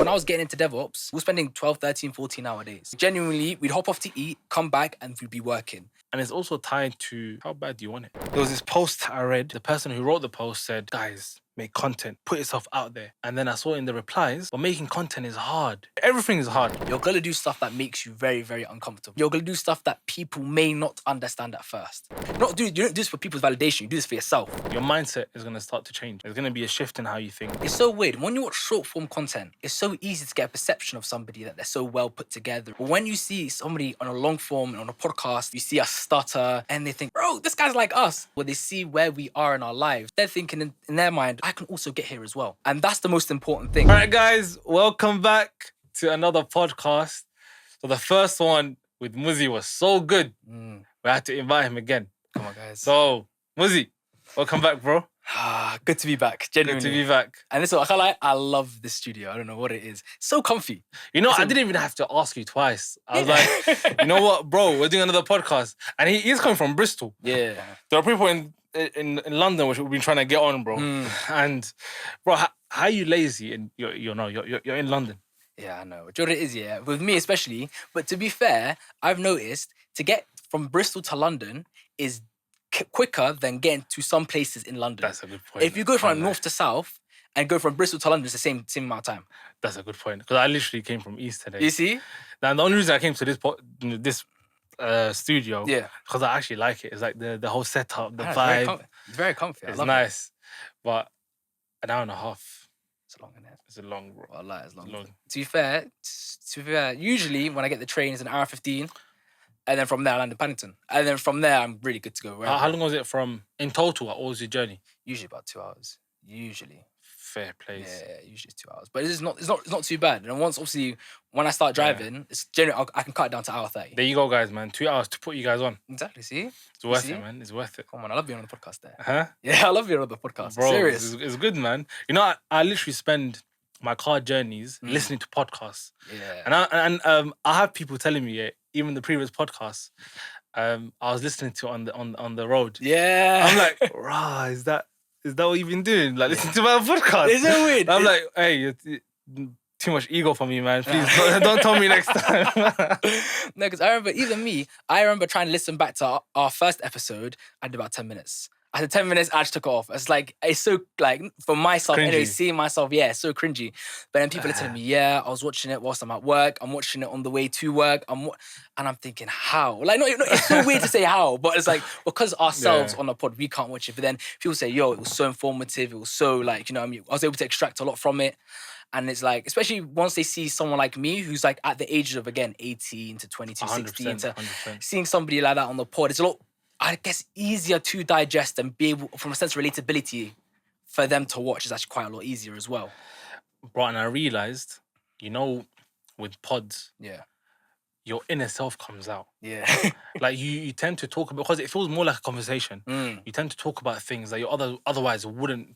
when I was getting into DevOps, we were spending 12, 13, 14-hour days. Genuinely, we'd hop off to eat, come back, and we'd be working. And it's also tied to how bad do you want it. There was this post I read. The person who wrote the post said, guys, make content, put yourself out there. And then I saw in the replies, but making content is hard. Everything is hard. You're going to do stuff that makes you very, very uncomfortable. You're going to do stuff that people may not understand at first. You don't do this for people's validation. You do this for yourself. Your mindset is going to start to change. There's going to be a shift in how you think. It's so weird. When you watch short form content, it's so easy to get a perception of somebody that they're so well put together. But when you see somebody on a long form, on a podcast, you see a stutter and they think, bro, this guy's like us. When they see where we are in our lives, they're thinking in their mind, I can also get here as well. And that's the most important thing. All right, guys, welcome back to another podcast. So the first one with Muzzy was so good. We had to invite him again. Come on, guys. So, Muzzy, welcome back, bro. Good to be back. Genuinely. Good to be back. And this, I can't lie, I love this studio. I don't know what it is. So comfy. You know, I didn't even have to ask you twice. I was like, you know what, bro, we're doing another podcast. And he's coming from Bristol. Yeah. There are people in London which we've been trying to get on, bro. And, bro, how are you lazy and you're in London? Yeah, I know. Do you know what it is, yeah? With me especially. But to be fair, I've noticed to get from Bristol to London is quicker than getting to some places in London. That's a good point. If you go from north to south and go from Bristol to London, it's the same amount of time. That's a good point. Because I literally came from East today. You see? Now, the only reason I came to this studio, yeah, because I actually like it. It's like the whole setup, the vibe. It's very comfy. It's nice. But an hour and a half. It's long, isn't it? It's a long, bro. Well, it's long. To be fair, usually when I get the train, it's an hour 15. And then from there, I land in Paddington. And then from there, I'm really good to go. How long was it from, in total, what was your journey? Usually about 2 hours. Usually. Fair place. Yeah, usually it's 2 hours. But it's not too bad. And once, obviously, when I start driving, it's generally, I can cut it down to hour 30. There you go, guys, man. 2 hours to put you guys on. Exactly, see? It's worth it, man. It's worth it. Come on, I love being on the podcast there. Huh? Yeah, I love being on the podcast. Bro, serious. It's good, man. You know, I literally spend my car journeys listening to podcasts. Yeah. And I have people telling me, even the previous podcasts, I was listening to on the road. Yeah. I'm like, rah, is that what you've been doing? Like, listening to my podcast. Is it weird? I'm like, hey, you're too much ego for me, man. Please don't tell me next time. No, because I remember, even me, I remember trying to listen back to our first episode. I did about 10 minutes. After 10 minutes, I just took it off. It's so, like, for myself, cringy. anyway, seeing myself, so cringy. But then people are telling me, I was watching it whilst I'm at work. I'm watching it on the way to work. And I'm thinking, how? Like, no, it's so weird to say how, but it's like, because ourselves on the pod, we can't watch it. But then people say, yo, it was so informative. It was so, like, you know what I mean? I was able to extract a lot from it. And it's like, especially once they see someone like me, who's like at the age of, again, 18 to 22, 16, to 100%. seeing somebody like that on the pod, it's a lot, I guess, easier to digest and be able, from a sense of relatability, for them to watch is actually quite a lot easier as well. Bro, and I realised, you know, with pods, your inner self comes out. Yeah. Like, you tend to talk about, because it feels more like a conversation. You tend to talk about things that you otherwise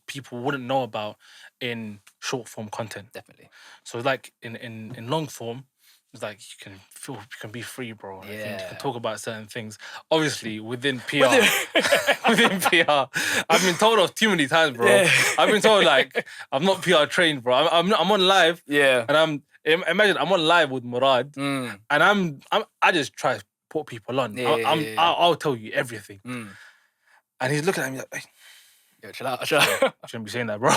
people wouldn't know about in short form content. Definitely. So like in long form, it's like you can be free, bro. Yeah. You can talk about certain things. Obviously, within PR, within PR, I've been told off too many times, bro. Yeah. I've been told, like, I'm not PR trained, bro. I'm on live. Yeah. And imagine I'm on live with Murad, and I just try to put people on. I'll tell you everything. And he's looking at me like, hey, yo, chill out. Shouldn't be saying that, bro.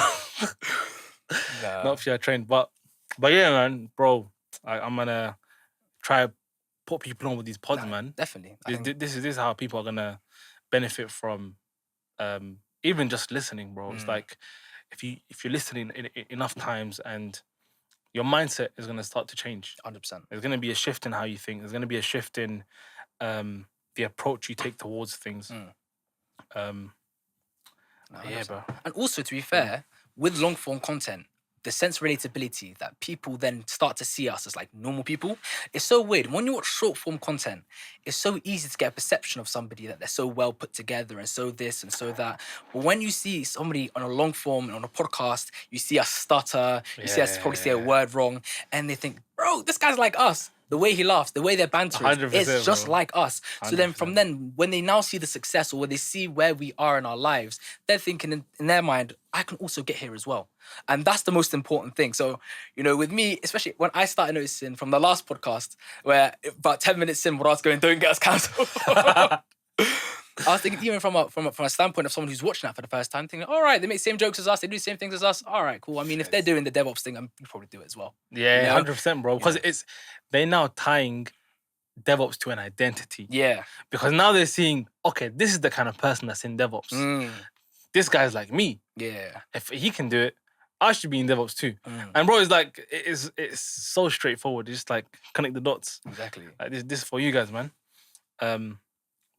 Not PR trained, but yeah, man, bro. I'm gonna try to put people on with these pods, man. Definitely. This is how people are gonna benefit from even just listening, bro. It's like if you're listening enough times, and your mindset is gonna start to change. 100%. There's gonna be a shift in how you think. There's gonna be a shift in the approach you take towards things. Yeah, bro. And also, to be fair, with long form content, the sense of relatability that people then start to see us as like normal people, it's so weird. When you watch short form content, it's so easy to get a perception of somebody that they're so well put together and so this and so that. But when you see somebody on a long form, on a podcast, you see us stutter, you see us probably say a word wrong, and they think, bro, this guy's like us. the way he laughs, the way their banter is, 100%, it's just bro. like us. So then from 100%. then, when they now see the success or when they see where we are in our lives, they're thinking in their mind, I can also get here as well. And that's the most important thing. So, with me, especially when I started noticing from the last podcast, where about 10 minutes in, what I was going, don't get us cancelled. I was thinking, even from a standpoint of someone who's watching that for the first time, thinking, all right, they make the same jokes as us, they do the same things as us. All right, cool. I mean, if they're doing the DevOps thing, you probably do it as well. Yeah, 100%, bro. Because they're now tying DevOps to an identity. Yeah. Because now they're seeing, okay, this is the kind of person that's in DevOps. This guy's like me. Yeah. If he can do it, I should be in DevOps too. And bro, it's like, it's so straightforward. It's just like connect the dots. Exactly. Like this is for you guys, man.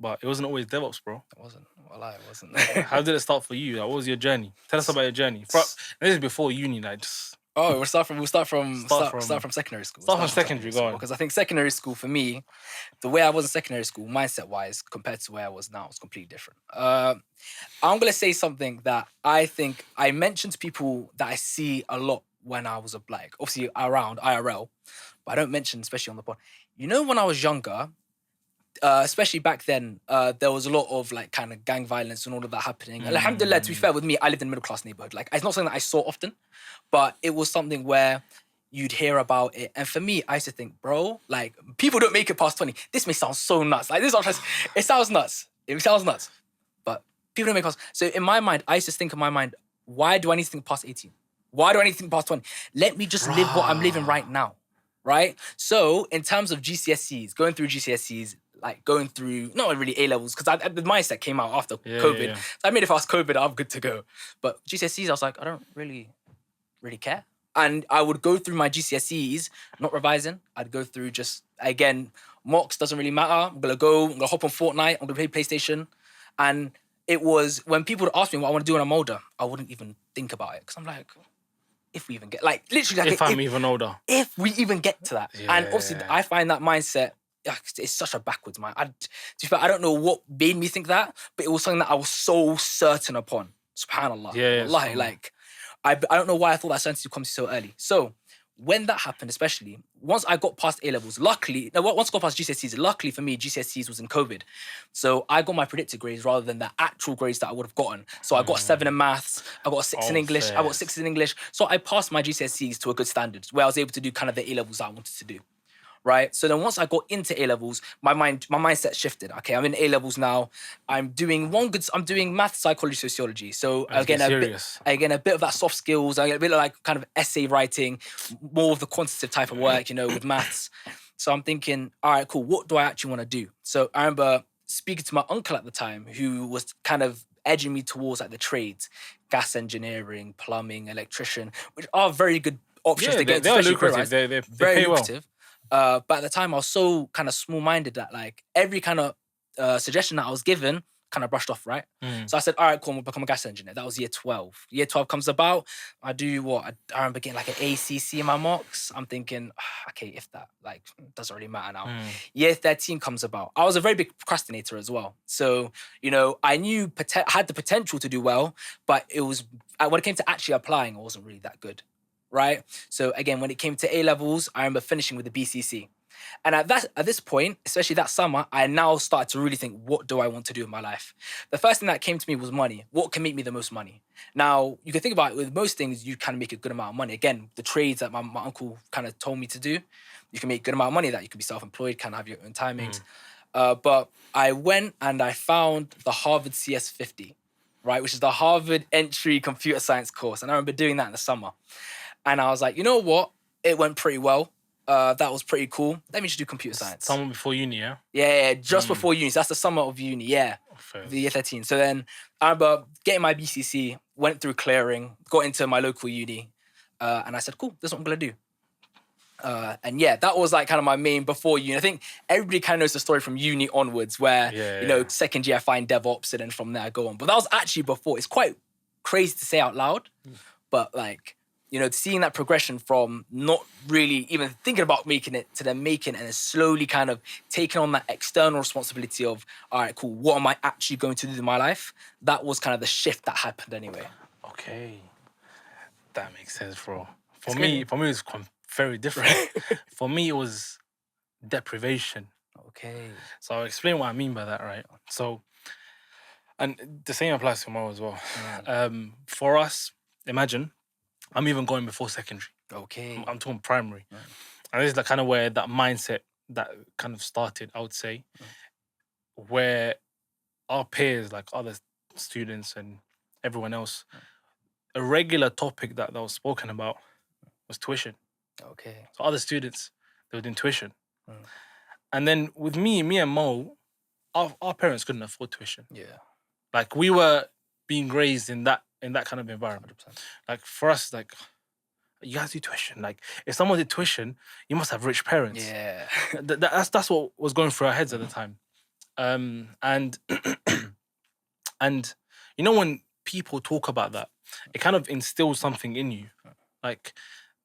But it wasn't always DevOps, bro. It wasn't. It wasn't. How did it start for you? Like, what was your journey? Tell us about your journey. This is before uni, like just. Oh, we'll start from secondary school. Start from secondary, go on. Because I think secondary school for me, the way I was in secondary school, mindset wise, compared to where I was now, was completely different. I'm gonna say something that I think I mentioned to people that I see a lot when I was obviously around IRL, but I don't mention especially on the pod. When I was younger, especially back then, there was a lot of like kind of gang violence and all of that happening. And alhamdulillah, to be fair with me, I lived in a middle class neighborhood. Like, it's not something that I saw often, but it was something where you'd hear about it. And for me, I used to think, bro, like, people don't make it past 20. This may sound so nuts. Like, it sounds nuts. It sounds nuts. But people don't make it past. So in my mind, I used to think in my mind, why do I need to think past 18? Why do I need to think past 20? Let me just live what I'm living right now, right? So in terms of GCSEs, going through GCSEs, like going through, not really A-levels, because the mindset came out after COVID. Yeah. So I made it past COVID, I'm good to go. But GCSEs, I was like, I don't really care. And I would go through my GCSEs, not revising. I'd go through just, again, mocks doesn't really matter. I'm going to hop on Fortnite, I'm going to play PlayStation. And it was, when people would ask me what I want to do when I'm older, I wouldn't even think about it. Because I'm like, if we even get, like, literally. Like, if I'm even older. If we even get to that. Yeah. And obviously, I find that mindset, it's such a backwards mind. I don't know what made me think that, but it was something that I was so certain upon. SubhanAllah. Yeah. Like, I don't know why I thought that certainty comes so early. So when that happened, especially, once I got past A-levels, once I got past GCSEs, luckily for me, GCSEs was in COVID. So I got my predicted grades rather than the actual grades that I would have gotten. So I got a 7 in maths, I got a 6 in English, I got 6 in English. So I passed my GCSEs to a good standard where I was able to do kind of the A-levels that I wanted to do. Right? So then once I got into A-levels, my mindset shifted. Okay, I'm in A-levels now. I'm doing math, psychology, sociology. So again, a bit of that soft skills, I get a bit of like kind of essay writing, more of the quantitative type of work, with maths. So I'm thinking, all right, cool, what do I actually want to do? So I remember speaking to my uncle at the time, who was kind of edging me towards like the trades, gas engineering, plumbing, electrician, which are very good options to get into. They're lucrative. They very pay lucrative. Well. But at the time, I was so kind of small-minded that like every kind of suggestion that I was given kind of brushed off, right? So I said, all right, cool, I'm going to become a gas engineer. That was year 12. Year 12 comes about. I do what? I remember getting like an ACC in my mocks. I'm thinking, okay, if that, like, doesn't really matter now. Year 13 comes about. I was a very big procrastinator as well. So, I knew I had the potential to do well, but it was, when it came to actually applying, I wasn't really that good. Right? So again, when it came to A-levels, I remember finishing with the BCC. And at this point, especially that summer, I now started to really think, what do I want to do in my life? The first thing that came to me was money. What can make me the most money? Now, you can think about it, with most things, you can make a good amount of money. Again, the trades that my uncle kind of told me to do, you can make a good amount of money, that you can be self-employed, kind of have your own timings. But I went and I found the Harvard CS50, right? Which is the Harvard entry computer science course. And I remember doing that in the summer. And I was like, you know what? It went pretty well. That was pretty cool. Let me just do computer science. Someone before uni, yeah? Yeah, just before uni. So that's the summer of uni, yeah. Fair. The year 13. So then I remember getting my BCC, went through clearing, got into my local uni. And I said, cool, this is what I'm going to do. And yeah, that was like kind of my main before uni. I think everybody kind of knows the story from uni onwards where, second year I find DevOps and then from there I go on. But that was actually before. It's quite crazy to say out loud, but like, seeing that progression from not really even thinking about making it to then making it and then slowly kind of taking on that external responsibility of, all right, cool, what am I actually going to do in my life? That was kind of the shift that happened anyway. Okay. That makes sense, bro. For me, it was very different. For me, it was deprivation. Okay. So I'll explain what I mean by that, right? So, and the same applies to Mo as well. For us, imagine, I'm even going before secondary. Okay. I'm talking primary. And this is the kind of where that mindset that kind of started, I would say, where our peers, like other students and everyone else, a regular topic that was spoken about was tuition. Okay. So other students, they were doing tuition. And then with me and Mo, our parents couldn't afford tuition. Yeah. Like we were being raised in that kind of environment. 100%. Like for us, like you guys do tuition. Like if someone did tuition, you must have rich parents. Yeah. That's what was going through our heads at the time. And and you know when people talk about that, it kind of instills something in you. Like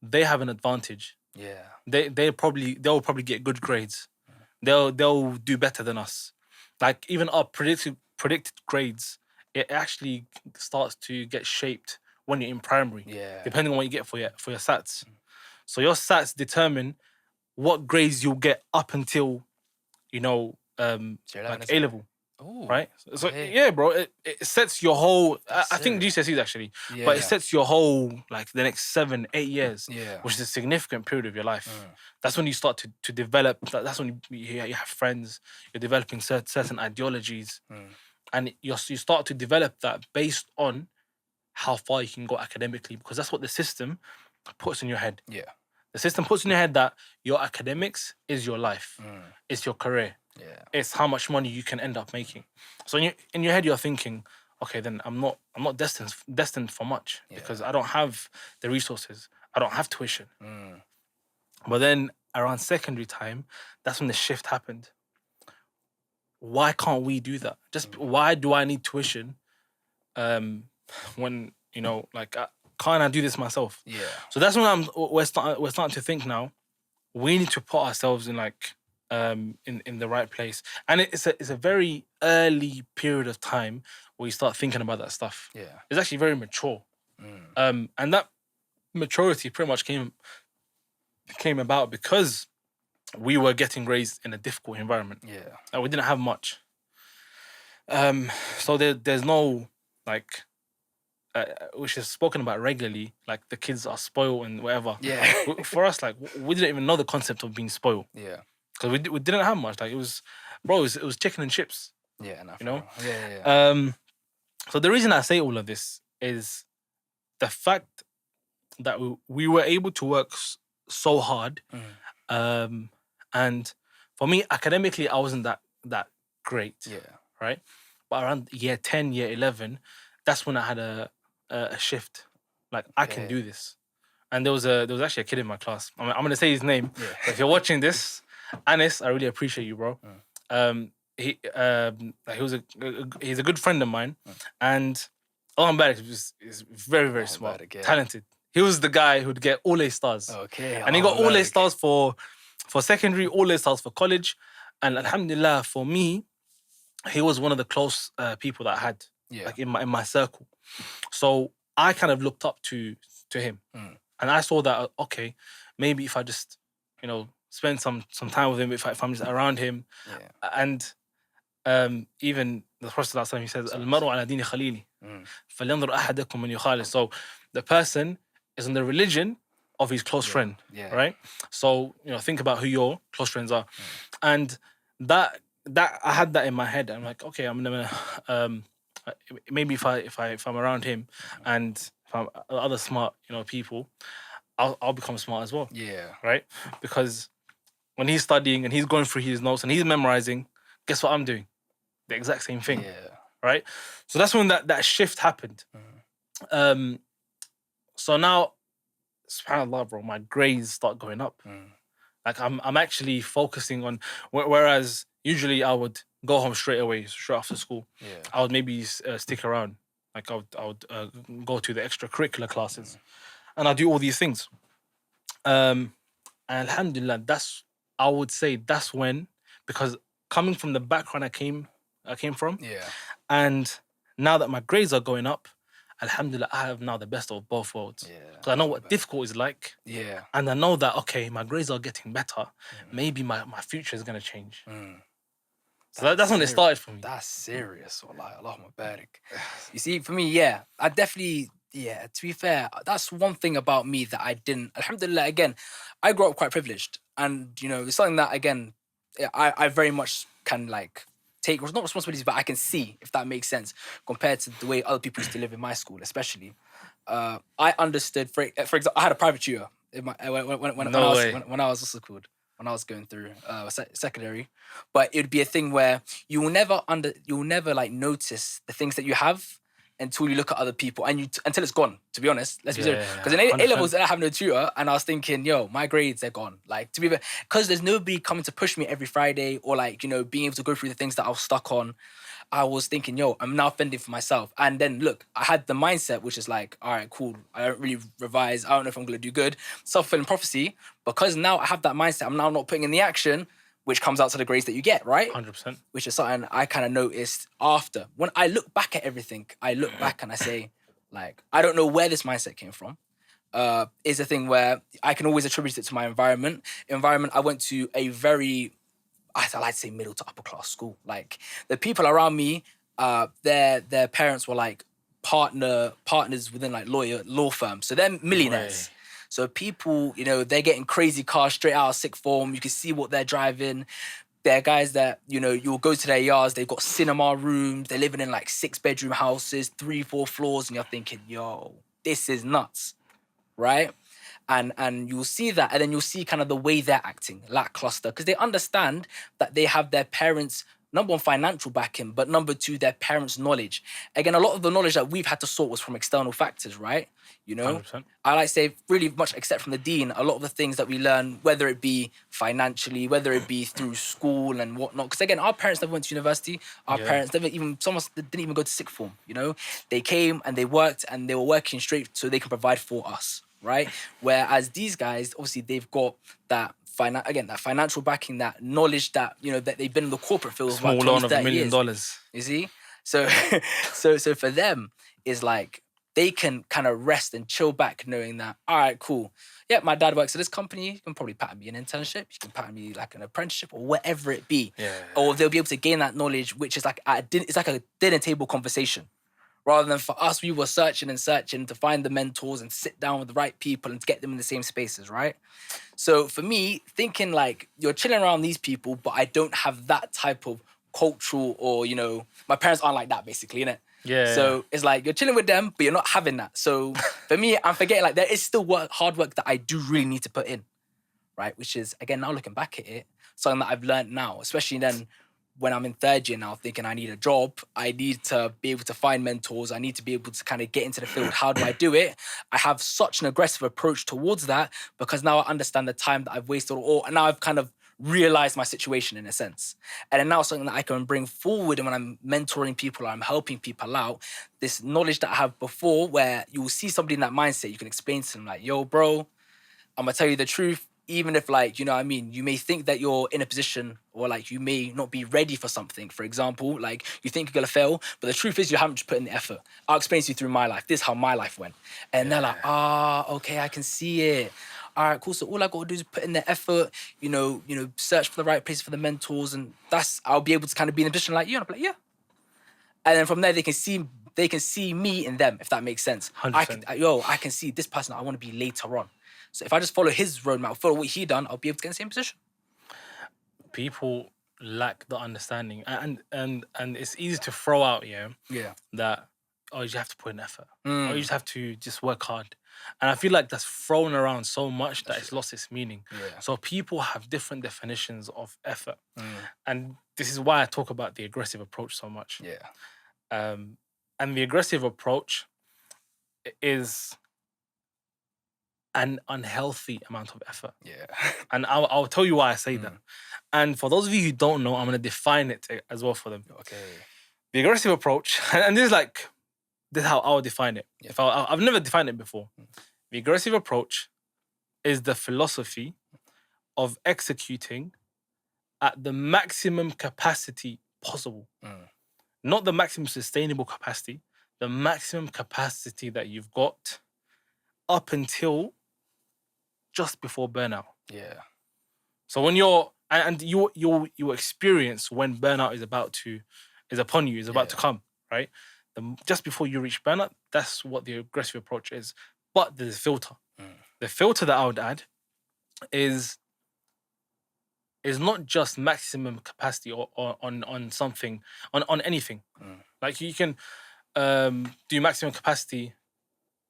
they have an advantage. Yeah. They'll probably get good grades. They'll do better than us. Like even our predicted grades, it actually starts to get shaped when you're in primary. Yeah. Depending on what you get for your SATs. So your SATs determine what grades you'll get up until, you know, like A level. Ooh, right? So okay. yeah, bro, it sets your whole. I think serious. GCSEs actually, Yeah. but it sets your whole like the next 7-8 years, Yeah. which is a significant period of your life. That's when you start to develop. That's when you have friends. You're developing certain ideologies, and you start to develop that based on how far you can go academically, because that's what the system puts in your head. Yeah. The system puts in your head that your academics is your life, it's your career. Yeah. It's how much money you can end up making. So in your head, you're thinking, okay, then I'm not destined for much because I don't have the resources. I don't have tuition. But then around secondary time, that's when the shift happened. Why can't we do that? Just why do I need tuition? When like can't I do this myself? Yeah. So that's when we're starting to think now. We need to put ourselves in like in the right place, and it's a very early period of time where you start thinking about that stuff. Yeah. It's actually very mature, and that maturity pretty much came about because we were getting raised in a difficult environment. Yeah. And we didn't have much. So there's no like. Which is spoken about regularly, like the kids are spoiled and whatever. Yeah. For us, like we didn't even know the concept of being spoiled. Yeah. Because we didn't have much. Like it was chicken and chips. Yeah. No, you know. Yeah. So the reason I say all of this is the fact that we were able to work so hard, and for me academically I wasn't that great. Yeah. Right. But around year 10, year 11, that's when I had a shift. Like I can do this. And there was actually a kid in my class. I'm gonna say his name. Yeah. If you're watching this, Anis, I really appreciate you, bro. He's a good friend of mine, and Olan Barak is very, very smart, talented. He was the guy who'd get all A stars. Okay. And he got all A stars for secondary, all A stars for college, and alhamdulillah for me, he was one of the close people that I had, like in my circle. So I kind of looked up to him, and I saw that okay, maybe if I just spend some time with him, if I'm just around him, and even the Prophet he says, "Al-maru ala dini khalili, falyanzur ahadakum man yukhalil." So the person is on the religion of his close friend, right? So think about who your close friends are, and that I had that in my head. I'm like, okay, I'm gonna maybe if I'm around him and if I'm other smart people, I'll become smart as well. Yeah. Right? Because when he's studying and he's going through his notes and he's memorizing, guess what I'm doing? The exact same thing. Yeah. Right? So that's when that shift happened. So now, subhanAllah, bro, my grades start going up. Like I'm actually focusing on, whereas usually I would go home straight after school. Yeah. I would maybe stick around. Like I would go to the extracurricular classes, and I do all these things. And alhamdulillah, I would say that's when, because coming from the background I came from, Yeah. and now that my grades are going up, alhamdulillah, I have now the best of both worlds. Yeah. Because I know what difficult is like. Yeah. And I know that, okay, my grades are getting better. Maybe my future is going to change. So that's when it started for me. That's serious. Wallahi, Allahumma barik. You see, for me, yeah, I definitely, yeah, to be fair, that's one thing about me that I didn't, alhamdulillah, again, I grew up quite privileged. And, you know, it's something that, again, I very much can, like, take, not responsibilities, but I can see, if that makes sense, compared to the way other people used to live in my school, especially. I understood, for example, I had a private tutor in my, when I was also called, when I was going through secondary, but it would be a thing where you will never like notice the things that you have until you look at other people and until it's gone. To be honest, let's be serious. Because in A levels, I have no tutor, and I was thinking, yo, my grades they're gone. Like to be because there's nobody coming to push me every Friday or like being able to go through the things that I was stuck on. I was thinking, yo, I'm now fending for myself. And then look, I had the mindset, which is like, all right, cool. I don't really revise. I don't know if I'm going to do good. Self-fulfilling prophecy. Because now I have that mindset, I'm now not putting in the action, which comes out to the grades that you get, right? 100%. Which is something I kind of noticed after. When I look back at everything, I look back and I say, like, I don't know where this mindset came from. Is a thing where I can always attribute it to my environment. I went to a very... I like to say middle to upper class school. Like the people around me, their parents were like partners within like law firms. So they're millionaires. Right. So people, they're getting crazy cars straight out of sixth form. You can see what they're driving. They're guys that, you'll go to their yards. They've got cinema rooms. They're living in like 6-bedroom houses, 3-4 floors. And you're thinking, yo, this is nuts. Right? And you'll see that, and then you'll see kind of the way they're acting, lackluster, because they understand that they have their parents' number one, financial backing, but number two, their parents' knowledge. Again, a lot of the knowledge that we've had to sort was from external factors, right? 100%. I like to say, really much except from the dean, a lot of the things that we learn, whether it be financially, whether it be through school and whatnot. Because again, our parents never went to university. Our parents some of us didn't even go to sixth form. They came and they worked, and they were working straight so they can provide for us. Right? Whereas these guys, obviously, they've got that that financial backing, that knowledge that, that they've been in the corporate field for about 20, 30 years. $1 million. You see? So for them, it's like they can kind of rest and chill back knowing that, all right, cool. Yeah, my dad works at this company. You can probably pattern me an internship. You can pattern me like an apprenticeship or whatever it be. Yeah. Or they'll be able to gain that knowledge, which is like it's like a dinner table conversation. Rather than for us, we were searching to find the mentors and sit down with the right people and to get them in the same spaces, right? So for me, thinking like you're chilling around these people, but I don't have that type of cultural or, my parents aren't like that basically, innit? Yeah. So it's like you're chilling with them, but you're not having that. So for me, I'm forgetting like there is still hard work that I do really need to put in, right? Which is, again, now looking back at it, something that I've learned now, especially then when I'm in third year now, thinking I need a job, I need to be able to find mentors, I need to be able to kind of get into the field. How do I do it? I have such an aggressive approach towards that because now I understand the time that I've wasted, and now I've kind of realized my situation in a sense. And then now something that I can bring forward, and when I'm mentoring people or I'm helping people out, this knowledge that I have before, where you will see somebody in that mindset, you can explain to them like, yo, bro, I'm gonna tell you the truth. Even if like, you may think that you're in a position or like you may not be ready for something. For example, like you think you're gonna fail, but the truth is you haven't put in the effort. I'll explain to you through my life. This is how my life went. And they're like, okay, I can see it. All right, cool. So all I gotta do is put in the effort, search for the right place for the mentors, and I'll be able to kind of be in a position like you, and I'll be like, yeah. And then from there they can see me in them, if that makes sense. 100%. I can see this person I want to be later on. So if I just follow his roadmap, follow what he done, I'll be able to get in the same position. People lack the understanding, and it's easy to throw out, that you just have to put in effort, or you just have to just work hard. And I feel like that's thrown around so much that it's lost its meaning. Yeah. So people have different definitions of effort, and this is why I talk about the aggressive approach so much. Yeah. And the aggressive approach is an unhealthy amount of effort. Yeah. And I'll tell you why I say that. And for those of you who don't know, I'm going to define it as well for them. Okay. The aggressive approach, and this is how I would define it. Yeah. I've never defined it before. The aggressive approach is the philosophy of executing at the maximum capacity possible. Not the maximum sustainable capacity, the maximum capacity that you've got up until just before burnout. Yeah. So when you're and you experience when burnout is upon you, is about to come, right? Just before you reach burnout, that's what the aggressive approach is. But there's a filter. The filter that I would add is not just maximum capacity or on something on anything. Like you can do maximum capacity,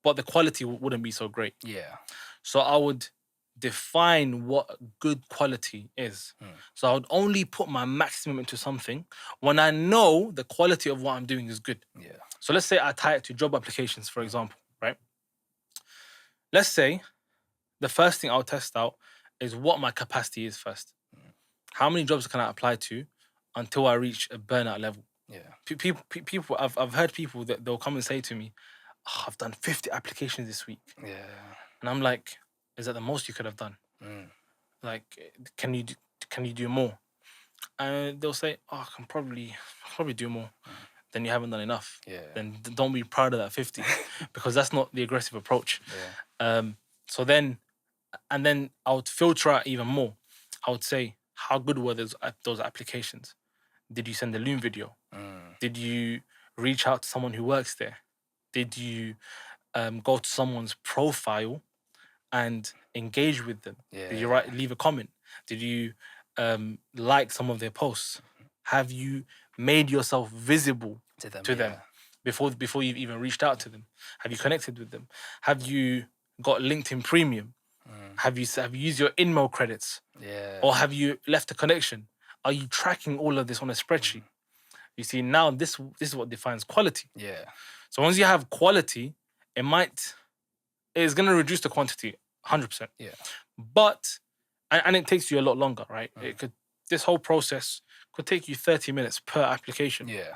but the quality wouldn't be so great. Yeah. So I would define what good quality is. So I would only put my maximum into something when I know the quality of what I'm doing is good. Yeah. So let's say I tie it to job applications, for example, right? Let's say the first thing I'll test out is what my capacity is first. How many jobs can I apply to until I reach a burnout level? Yeah. People, I've heard people that they'll come and say to me, oh, I've done 50 applications this week. Yeah. And I'm like, is that the most you could have done? Like, can you do more? And they'll say, oh, I can probably do more. Then you haven't done enough. Yeah. Then don't be proud of that 50 because that's not the aggressive approach. Yeah. So then I would filter out even more. I would say, how good were those applications? Did you send a Loom video? Did you reach out to someone who works there? Did you go to someone's profile and engage with them? Yeah. Did you leave a comment? Did you like some of their posts? Have you made yourself visible to them before you've even reached out to them? Have you connected with them? Have you got LinkedIn Premium? Have you used your InMail credits? Yeah. Or have you left a connection? Are you tracking all of this on a spreadsheet? You see, now this is what defines quality. Yeah. So once you have quality, it's going to reduce the quantity 100%. Yeah. But, and it takes you a lot longer, right? This whole process could take you 30 minutes per application. Yeah.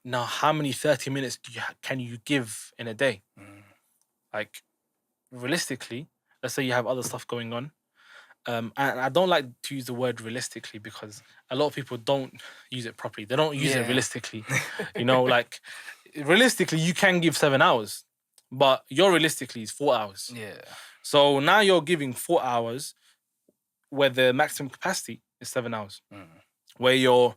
Now, how many 30 minutes can you give in a day? Like, realistically, let's say you have other stuff going on. And I don't like to use the word realistically because a lot of people don't use it properly. They don't use it realistically. Like, realistically, you can give 7 hours, but your realistically is 4 hours. Yeah. So now you're giving 4 hours where the maximum capacity is 7 hours. Where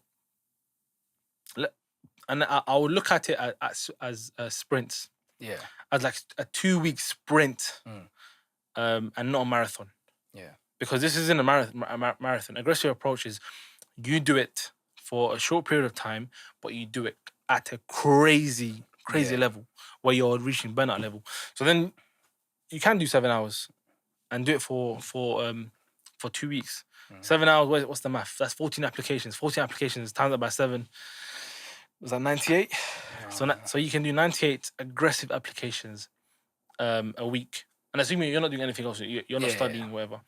and I would look at it as sprints. Yeah. As like a 2-week sprint and not a marathon. Yeah. Because this isn't a marathon. Aggressive approach is you do it for a short period of time, but you do it at a crazy level where you're reaching burnout level. So then you can do 7 hours and do it for 2 weeks. 7 hours, what's the math? That's 14 applications. 14 applications times that by 7. Was that 98? So you can do 98 aggressive applications a week. And assuming you're not doing anything else, you're not studying, whatever.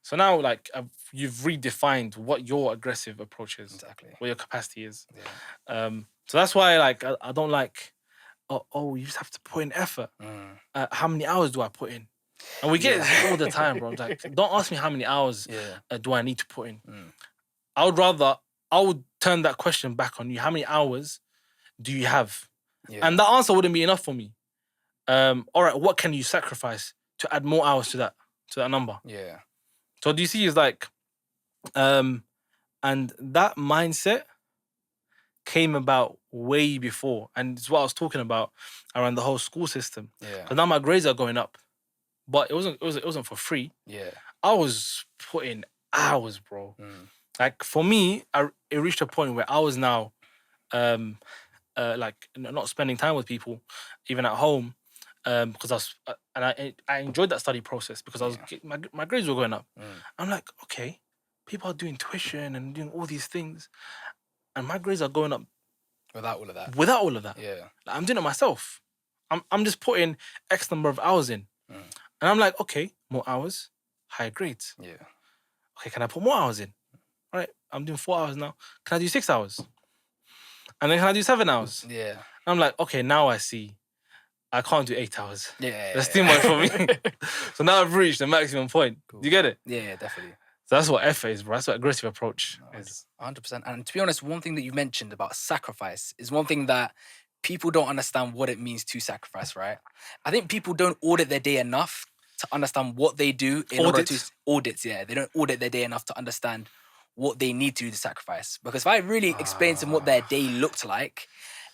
So now, like, you've redefined what your aggressive approach is. Exactly. What your capacity is. Yeah. So that's why, like, I don't like, you just have to put in effort. How many hours do I put in? And we get this all the time, bro. Like, don't ask me how many hours do I need to put in. I would turn that question back on you. How many hours do you have? Yeah. And that answer wouldn't be enough for me. All right, what can you sacrifice to add more hours to that number? Yeah. So do you see is like, and that mindset came about way before, and it's what I was talking about around the whole school system. Yeah. Because now my grades are going up, but it wasn't for free. Yeah. I was putting hours, bro. Like for me, it reached a point where I was now, like not spending time with people, even at home, because I enjoyed that study process because my grades were going up. I'm like, okay, people are doing tuition and doing all these things, and my grades are going up without all of that. Without all of that, yeah, like, I'm doing it myself. I'm just putting X number of hours in, and I'm like, okay, more hours, higher grades. Yeah. Okay, can I put more hours in? All right, I'm doing 4 hours now. Can I do 6 hours? And then can I do 7 hours? Yeah. And I'm like, okay, now I see. I can't do 8 hours. Yeah. That's too much for me. So now I've reached the maximum point. Cool. Do you get it? Yeah, definitely. So that's what effort is, bro. That's what aggressive approach is. 100%. And to be honest, one thing that you mentioned about sacrifice is one thing that people don't understand what it means to sacrifice, right? I think people don't audit their day enough to understand what they do in order to audit. Yeah, they don't audit their day enough to understand what they need to do to sacrifice. Because if I really explain to them what their day looked like,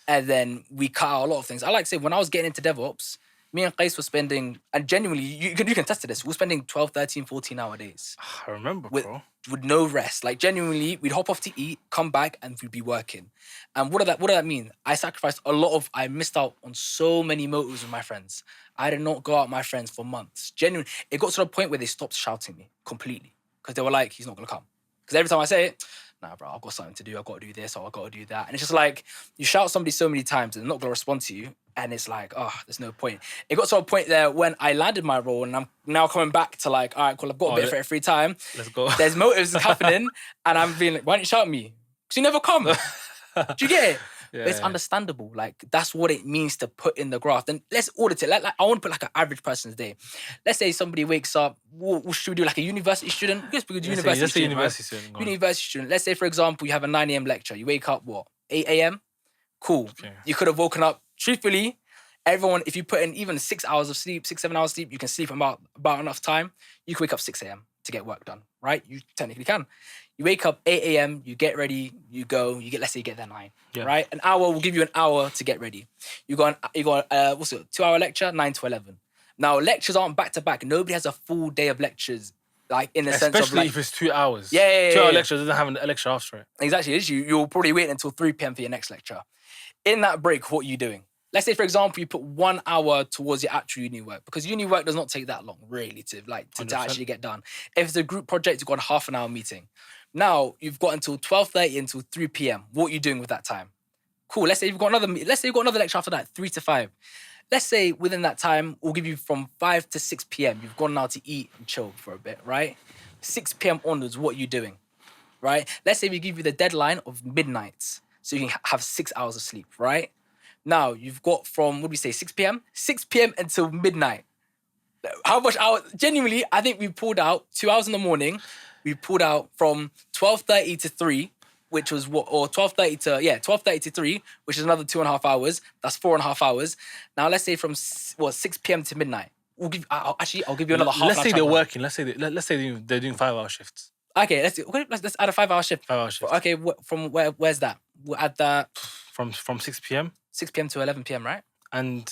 and then we cut out a lot of things. I like to say, when I was getting into DevOps, me and Qais were spending, and genuinely, you can test this, we're spending 12, 13, 14-hour days. I remember, bro. With no rest. Like, genuinely, we'd hop off to eat, come back, and we'd be working. And what did that mean? I sacrificed I missed out on so many motives with my friends. I did not go out with my friends for months. Genuinely, it got to the point where they stopped shouting me completely. Because they were like, he's not going to come. Because every time I say it, nah, bro, I've got something to do. I've got to do this or I've got to do that. And it's just like, you shout somebody so many times and they're not going to respond to you. And it's like, oh, there's no point. It got to a point there when I landed my role and I'm now coming back to like, all right, cool, I've got a bit of free time. Let's go. There's motives happening. And I'm being like, why don't you shout at me? Because you never come. Do you get it? Yeah, it's understandable. Like, that's what it means to put in the graft. And let's audit it. Like I want to put like an average person's day. Let's say somebody wakes up, should we do like a university student? Yes, because university student. University student. Let's say, for example, you have a 9 a.m. lecture. You wake up, 8 a.m.? Cool. Okay. You could have woken up, truthfully, everyone, if you put in even 6 hours of sleep, 6-7 hours of sleep, you can sleep about enough time. You can wake up 6 a.m. to get work done, right? You technically can. You wake up 8 a.m., you get ready, you go, let's say you get there 9, right? An hour will give you an hour to get ready. You got 2-hour lecture, 9 to 11. Now, lectures aren't back to back. Nobody has a full day of lectures, like in the sense of like... Especially if it's 2 hours. Yeah. 2-hour lecture doesn't have a lecture after it. Exactly. You'll probably wait until 3 p.m. for your next lecture. In that break, what are you doing? Let's say, for example, you put 1 hour towards your actual uni work, because uni work does not take that long, really, to actually get done. If it's a group project, you've got a half an hour meeting. Now, you've got until 12:30 until 3 p.m. What are you doing with that time? Cool. Let's say you've got another lecture after that, 3 to 5. Let's say within that time, we'll give you from 5 to 6 p.m. You've gone out to eat and chill for a bit, right? 6 p.m. onwards, what are you doing, right? Let's say we give you the deadline of midnight, so you can have 6 hours of sleep, right? Now, you've got from, 6 p.m.? 6 p.m. until midnight. How much hours? Genuinely, I think we pulled out 2 hours in the morning. We pulled out from 12:30 to 3, which was 12:30 to 3, which is another 2.5 hours. That's 4.5 hours. Now, let's say from 6 p.m. to midnight. I'll give you another half. Let's say they're working. Let's say they're doing 5-hour shifts. Okay, let's add a 5-hour shift. 5-hour shift. Okay, from where's that? We'll add that from 6 p.m. 6 p.m. to 11 p.m. right? And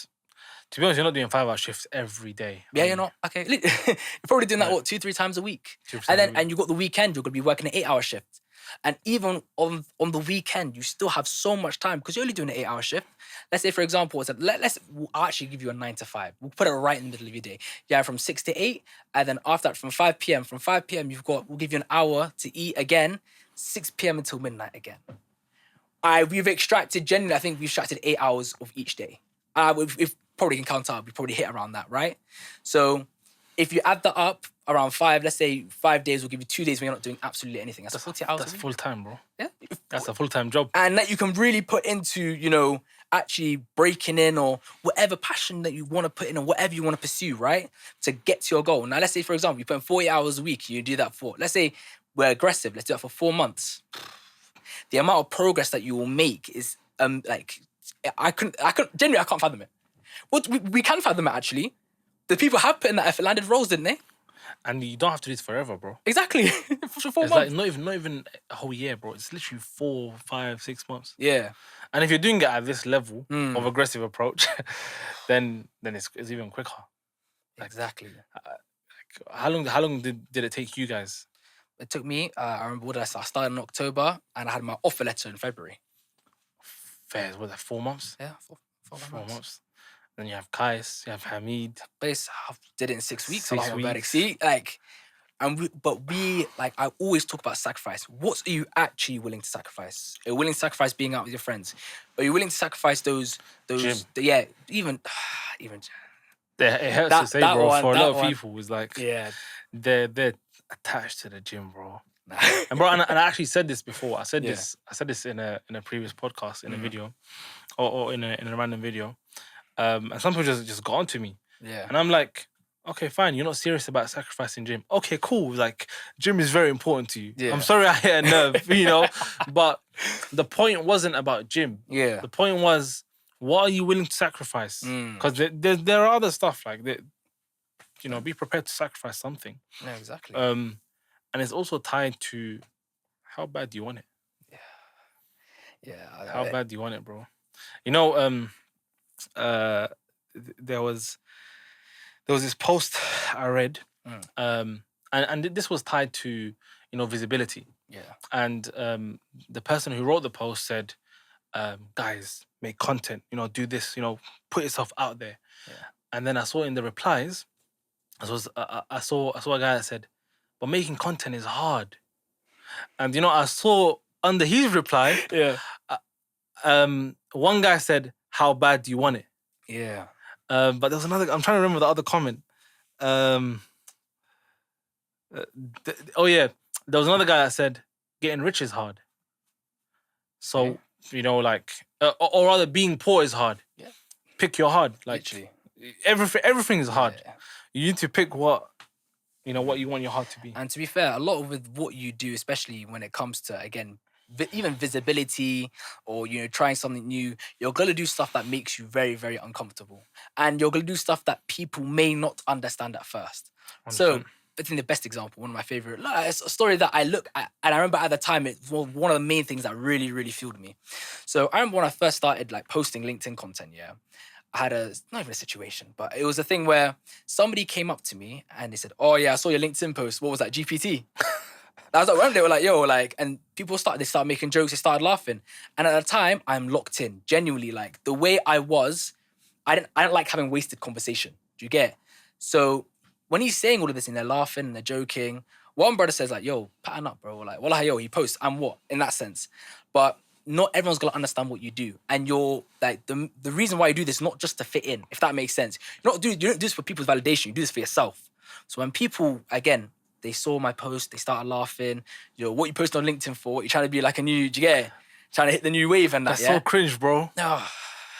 to be honest, you're not doing 5-hour shifts every day. Yeah, you're not. Okay, you're probably doing that 2-3 times a week. And you got the weekend. You're gonna be working an 8-hour shift. And even on the weekend, you still have so much time because you're only doing an 8-hour shift. Let's say, for example, I'll actually give you a 9 to 5. We'll put it right in the middle of your day. Yeah, from 6 to 8, and then after that, from 5 p.m. From 5 p.m, we'll give you an hour to eat again, 6 p.m. until midnight again. We've extracted, generally, I think we've extracted 8 hours of each day. We've probably can count up, we probably hit around that, right? So if you add that up around 5, let's say 5 days will give you 2 days when you're not doing absolutely anything. That's 40 hours. That's full time, bro. Yeah. That's a full-time job. And that you can really put into, actually breaking in or whatever passion that you want to put in or whatever you want to pursue, right? To get to your goal. Now, let's say, for example, you put in 40 hours a week, you do that for, let's say we're aggressive, let's do that for 4 months. The amount of progress that you will make is, I can't fathom it. Well, we can fathom it, actually. The people have put in that effort, landed roles, didn't they? And you don't have to do this forever, bro. Exactly. For 4 months. Like not even a whole year, bro. It's literally 4, 5, 6 months. Yeah. And if you're doing it at this level of aggressive approach, then it's even quicker. Exactly. How long did it take you guys? It took me, I remember I started in October and I had my offer letter in February. Fair, was that 4 months? Yeah, 4 months. Then you have Kais, you have Hamid. Base, I did it in 6 weeks. 6 weeks. See, I always talk about sacrifice. What are you actually willing to sacrifice? Are you willing to sacrifice being out with your friends? Are you willing to sacrifice those? Gym. Even. It hurts to say, bro. For a lot of people, it's like they're attached to the gym, bro. And I actually said this before. I said this in a previous podcast, in a video, or in a random video. And some people just got onto me. Yeah. And I'm like, okay, fine, you're not serious about sacrificing gym. Okay, cool. Like, gym is very important to you. Yeah. I'm sorry I hit a nerve, you know, but the point wasn't about gym. Yeah. The point was, what are you willing to sacrifice? Because there are other stuff like that. You know, be prepared to sacrifice something. No, exactly. And it's also tied to how bad do you want it? Yeah. How bad do you want it, bro? You know, there was this post I read, and this was tied to, you know, visibility. Yeah. And the person who wrote the post said, guys, make content, you know, do this, you know, put yourself out there. Yeah. And then I saw in the replies, I saw a guy that said, but making content is hard. And, you know, I saw under his reply, one guy said, how bad do you want it? Yeah. But there was another, I'm trying to remember the other comment. There was another guy that said, getting rich is hard. So, you know, like, or rather being poor is hard. Yeah. Pick your hard. Like, literally. Everything is hard. Yeah. You need to pick what you want your heart to be. And to be fair, a lot with what you do, especially when it comes to, again, even visibility or, you know, trying something new, you're going to do stuff that makes you very, very uncomfortable. And you're going to do stuff that people may not understand at first. 100%. So I think the best example, one of my favorite, it's a story that I look at, and I remember at the time, it was one of the main things that really, really fueled me. So I remember when I first started like posting LinkedIn content, I had not even a situation, but it was a thing where somebody came up to me and they said, oh yeah, I saw your LinkedIn post. What was that, GPT? I was like, when they were like, yo, like, and people started making jokes, they started laughing. And at the time, I'm locked in, genuinely, like the way I was, I didn't like having wasted conversation. Do you get? So when he's saying all of this and they're laughing and they're joking, one brother says like, yo, pattern up, bro. Like, well, yo, he posts, I'm what? In that sense. But not everyone's gonna understand what you do. And you're like, the reason why you do this is not just to fit in, if that makes sense. You don't do this for people's validation, you do this for yourself. So when people, again, they saw my post, they started laughing, you know, what you post on LinkedIn for, what you're trying to be like a new, do you get it? Trying to hit the new wave and that, That's so cringe, bro. No,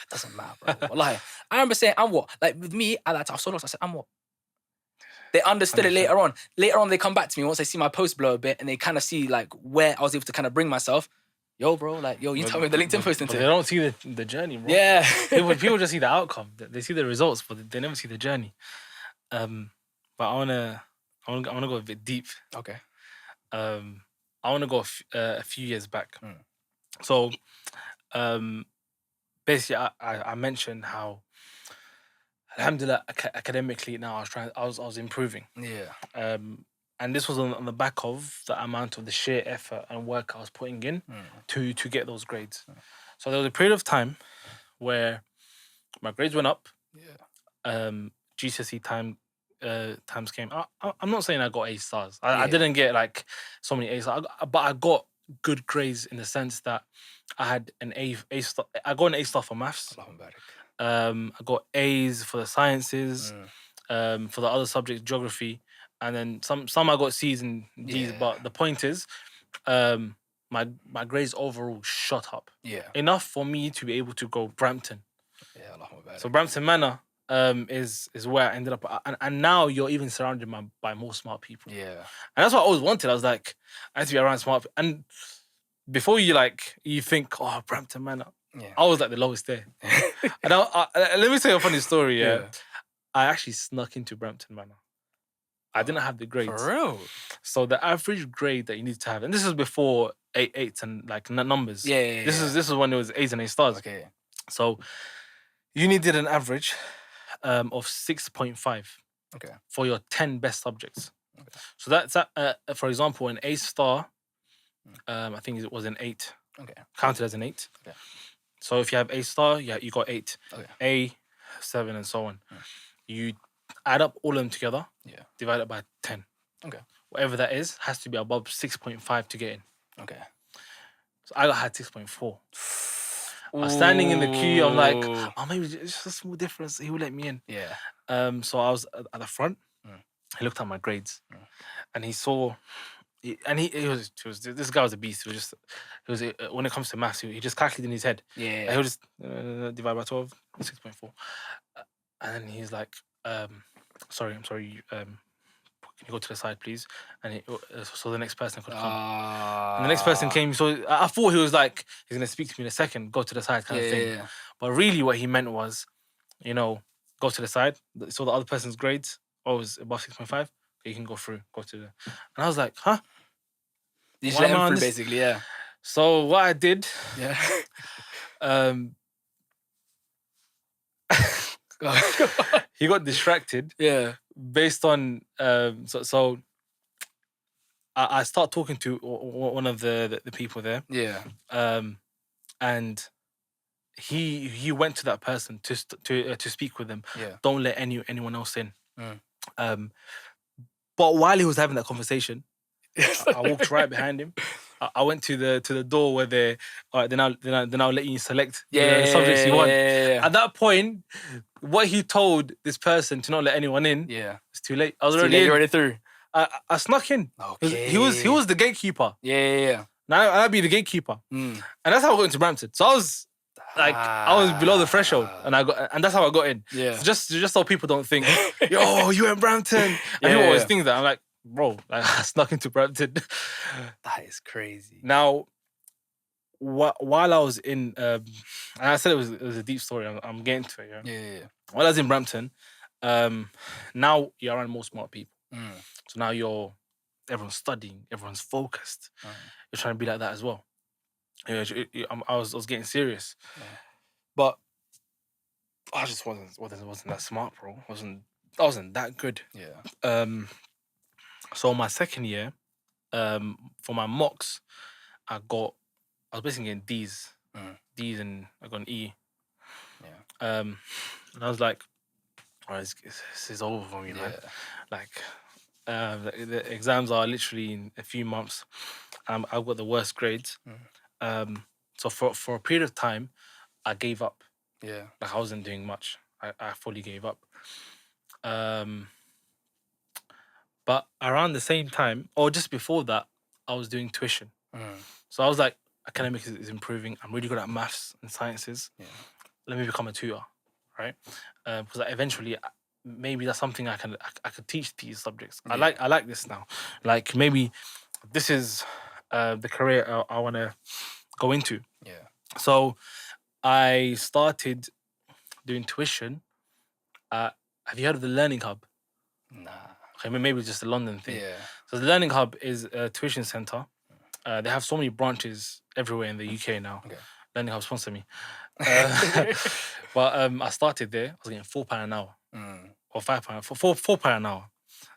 it doesn't matter, bro. Wallahi. I remember saying, I'm what? Like with me, at that time, I was so lost, I said, I'm what? They understood 100%. It later on. Later on, they come back to me once they see my post blow a bit and they kind of see like where I was able to kind of bring myself. Yo, bro, like, yo, you tell me the LinkedIn post into. They don't see the journey, bro. Yeah. people just see the outcome. They see the results, but they never see the journey. But I wanna go a bit deep. Okay. I wanna go a few years back. So, basically, I mentioned how, alhamdulillah, academically now I was improving. Yeah. And this was on the back of the amount of the sheer effort and work I was putting in to get those grades. So there was a period of time where my grades went up. Yeah. GCSE times came. I'm not saying I got A stars. I didn't get like so many A stars, but I got good grades in the sense that I had an A star. I got an A star for maths. I got A's for the sciences. For the other subjects, geography. And then some I got C's and D's, but the point is, my grades overall shot up. Yeah. Enough for me to be able to go Brampton. Yeah, so Brampton Manor is where I ended up, and now you're even surrounded by more smart people. Yeah. And that's what I always wanted. I was like, I had to be around smart people. And before you think, oh, Brampton Manor. Yeah. I was like the lowest there. And let me tell you a funny story. Yeah. I actually snuck into Brampton Manor. I didn't have the grades. For real? So the average grade that you need to have, and this is before eights and like numbers. Yeah. This is when it was A's and A stars. Okay. So you needed an average of 6.5. Okay. For your 10 best subjects. Okay. So that's for example, an A star. I think it was an 8. Okay. Counted as an 8. Okay. So if you have A star, you got 8. Okay. A, 7, and so on. You add up all of them together. Yeah. Divide it by 10. Okay. Whatever that is has to be above 6.5 to get in. Okay. So I had 6.4. I was standing in the queue. I'm like, oh, maybe it's just a small difference. He will let me in. Yeah. So I was at the front. He looked at my grades, and he saw. He was this guy was a beast. He was when it comes to maths, he just calculated in his head. Yeah. He was just divide by 12, 6.4. And then he's like, sorry, I'm sorry. Can you go to the side, please? And so the next person could come. And the next person came. So I thought he was like, he's gonna speak to me in a second. Go to the side, kind of thing. Yeah. But really, what he meant was, go to the side. So the other person's grades was above 6.5. You can go through. Go to the. And I was like, huh? You Why should let am I him on through, this? basically, yeah. So what I did, Yeah. he got distracted Yeah. based on so I start talking to one of the people there, Yeah. and he went to that person to speak with them. Yeah. Don't let anyone else in. Mm. But while he was having that conversation, I walked right behind him. I went to the door where they, all right, then I'll let you select the subjects you want. Yeah. At that point, what he told this person to not let anyone in, Yeah. it's too late. I was Too already late, in. you're already through. I snuck in. Okay. He was the gatekeeper. Yeah. Now I'd be the gatekeeper, and that's how I got into Brampton. So I was like, I was below the threshold, and that's how I got in. Yeah. So just so people don't think, yo, you in Brampton, and people always think that. I'm like, bro, like, I snuck into Brampton. That is crazy. Now, while I was in, and I said it was a deep story. I'm getting to it. Yeah. While I was in Brampton, now you're around more smart people. So now everyone's studying, everyone's focused. You're trying to be like that as well. I was getting serious, but I just wasn't that smart, bro. I wasn't that good. Yeah. So my second year, for my mocks, I was basically getting D's, and I got an E. Yeah. And I was like, all right, this is over for me, man. Like, the exams are literally in a few months. I've got the worst grades. So for a period of time, I gave up. Yeah. Like, I wasn't doing much. I fully gave up. But around the same time, or just before that, I was doing tuition. So I was like, academics is improving. I'm really good at maths and sciences. Yeah. Let me become a tutor, right? Because eventually, maybe that's something I could teach these subjects. Yeah. I like this now. Like, maybe this is the career I want to go into. Yeah. So I started doing tuition. Have you heard of the Learning Hub? Nah. Okay, maybe just a London thing. Yeah. So the Learning Hub is a tuition center. They have so many branches everywhere in the UK now. Okay. Learning Hub sponsor me. But I started there. I was getting £4 an hour, or £5, £4 an hour,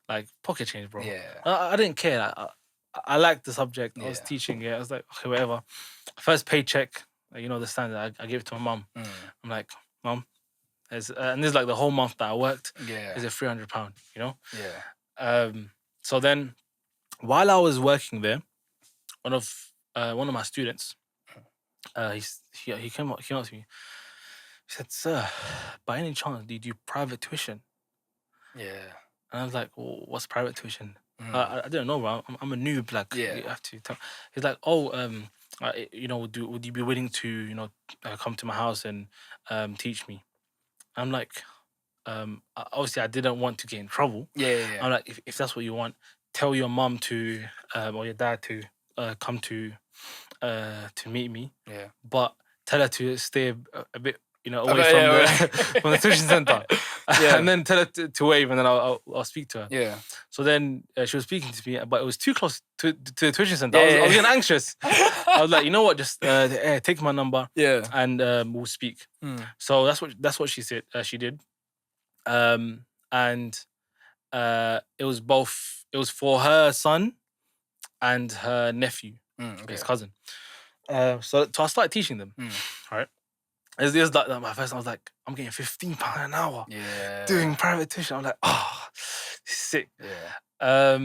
like pocket change, bro. Yeah. I didn't care. I liked the subject. I was teaching it. I was like, okay, whatever. First paycheck, the standard. I gave it to my mum. I'm like, Mum, and this is like the whole month that I worked. Yeah. Is it £300? Yeah. So then, while I was working there, one of my students, he came up to me. He said, "Sir, by any chance, do you do private tuition?" Yeah. And I was like, well, "What's private tuition?" I don't know, bro. I'm a noob. Like, you have to tell. He's like, "Oh, would you be willing to, come to my house and teach me?" I'm like, obviously, I didn't want to get in trouble. Yeah. I'm like, if that's what you want, tell your mum to or your dad to come to meet me. Yeah. But tell her to stay a bit, away from from the tuition center. Yeah. And then tell her to wave, and then I'll speak to her. Yeah. So then she was speaking to me, but it was too close to the tuition center. I was getting anxious. I was like, you know what? Just take my number. Yeah. And we'll speak. So that's what she said. She did. And it was for her son and her nephew, his cousin. So I started teaching them. Right. It was like my first time. I was like, I'm getting £15 an hour. Yeah. Doing private tuition. I'm like, oh, sick. Yeah.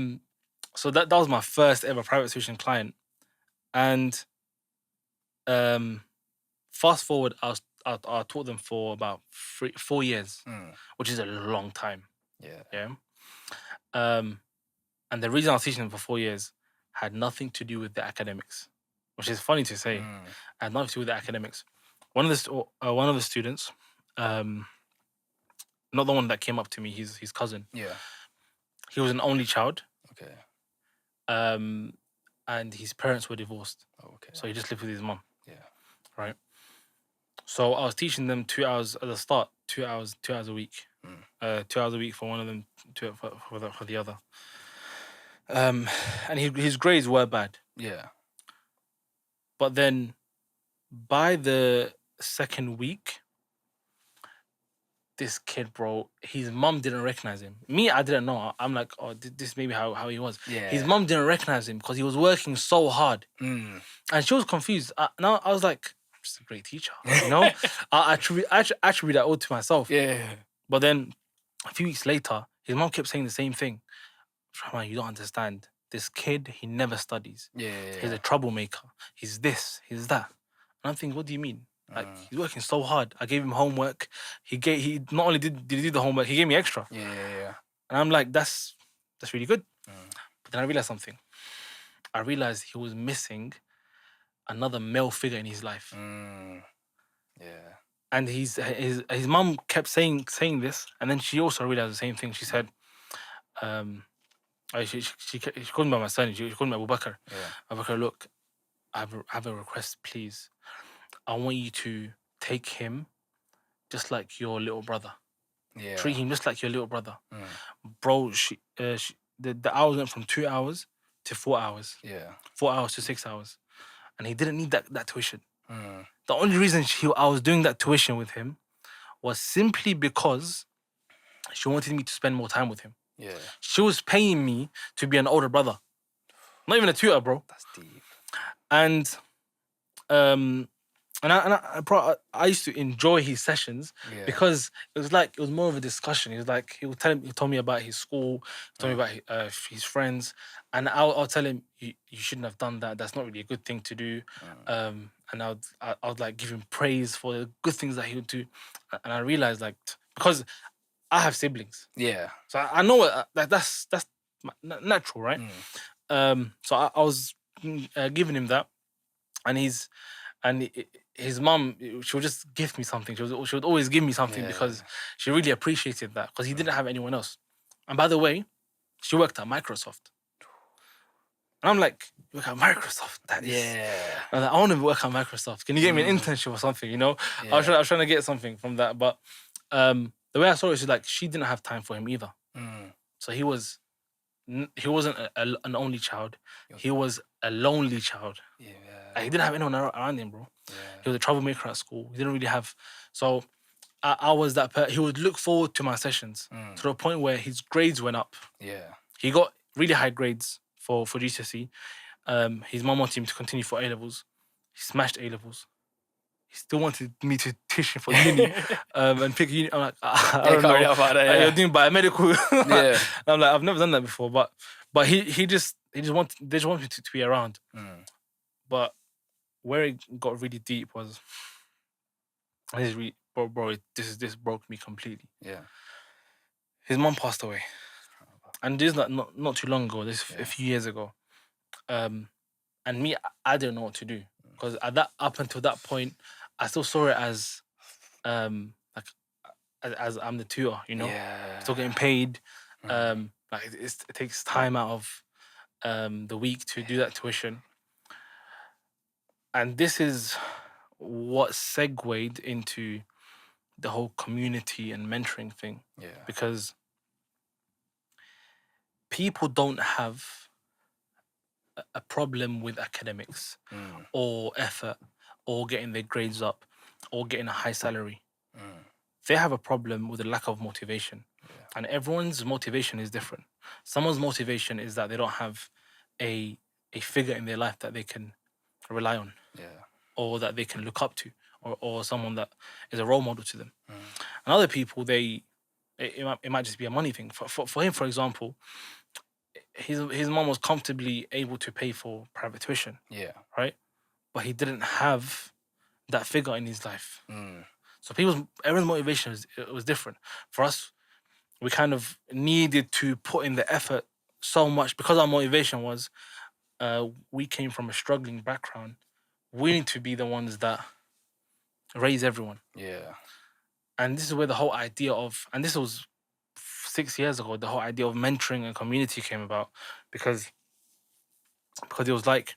So that was my first ever private tuition client, and fast forward, I taught them for about 4 years, which is a long time. Yeah. And the reason I was teaching them for 4 years had nothing to do with the academics, which is funny to say. Had nothing to do with the academics. One of the students, not the one that came up to me. His cousin. Yeah. He was an only child. Okay. And his parents were divorced. Oh, okay. So he just lived with his mum. Yeah. Right. So I was teaching them 2 hours at the start. 2 hours a week. 2 hours a week for one of them, for the other. And his grades were bad. Yeah. But then, by the second week, this kid, bro, his mum didn't recognize him. Me, I didn't know. I'm like, oh, this may be how he was. Yeah. His mum didn't recognize him because he was working so hard. Mm. And she was confused. Now I was like, I'm just a great teacher, you know? I attribute that all to myself. Yeah. But then, a few weeks later, his mum kept saying the same thing. Man, you don't understand. This kid, he never studies. Yeah. He's a troublemaker. He's this, he's that. And I'm thinking, what do you mean? Like, he's working so hard. I gave him homework. He not only did he do the homework, he gave me extra. Yeah. And I'm like, that's really good. But then I realized something. I realized he was missing another male figure in his life. Yeah. And his mum kept saying this, and then she also realized the same thing. She said, she called me by my son. She called me Abu Bakr. Yeah. Abu Bakr, look, I have a request, please. I want you to take him just like your little brother. Yeah. Treat him just like your little brother. Bro, the hours went from 2 hours to 4 hours. Yeah. 4 hours to 6 hours. And he didn't need that tuition. The only reason I was doing that tuition with him was simply because she wanted me to spend more time with him. Yeah. She was paying me to be an older brother. Not even a tutor, bro. That's deep. And I used to enjoy his sessions because it was more of a discussion. He told me about his school, he told me about his friends, and I'll tell him you shouldn't have done that. That's not really a good thing to do. And I would like give him praise for the good things that he would do, and I realized because I have siblings, so I know that's natural, right? So I was giving him that, and his mum, she would just give me something. She would always give me something because she really appreciated that because he didn't have anyone else. And by the way, she worked at Microsoft. And I'm like, you work at Microsoft? That is... I'm like, I want to work at Microsoft. Can you get me an internship or something, you know? I was trying to get something from that. But the way I saw it is like, she didn't have time for him either. So he wasn't an only child. He was a lonely child. Like, he didn't have anyone around him, bro. He was a troublemaker at school. He didn't really have... So I was that person. He would look forward to my sessions to the point where his grades went up. He got really high grades for GCSE. His mum wanted him to continue for A-levels. He smashed A-levels. He still wanted me to teach him for uni and pick uni. I'm like, I don't know. You're doing biomedical. I'm like, I've never done that before. But they just want me to be around. But where it got really deep was, this broke me completely. His mum passed away, and this is not too long ago. This a few years ago, and me, I didn't know what to do because up until that point, I still saw it as as I'm the tutor, you know, still getting paid. It takes time out of the week to do that tuition. And this is what segued into the whole community and mentoring thing. Because people don't have a problem with academics or effort or getting their grades up or getting a high salary. They have a problem with a lack of motivation. And everyone's motivation is different. Someone's motivation is that they don't have a figure in their life that they can rely on, or that they can look up to, or someone that is a role model to them. And other people, it might just be a money thing. For him, for example, his mom was comfortably able to pay for private tuition, right? But he didn't have that figure in his life. So everyone's motivation was different. For us, we kind of needed to put in the effort so much because our motivation was we came from a struggling background. We need to be the ones that raise everyone. And this is where the whole idea of, and this was 6 years ago, the whole idea of mentoring and community came about, because it was like,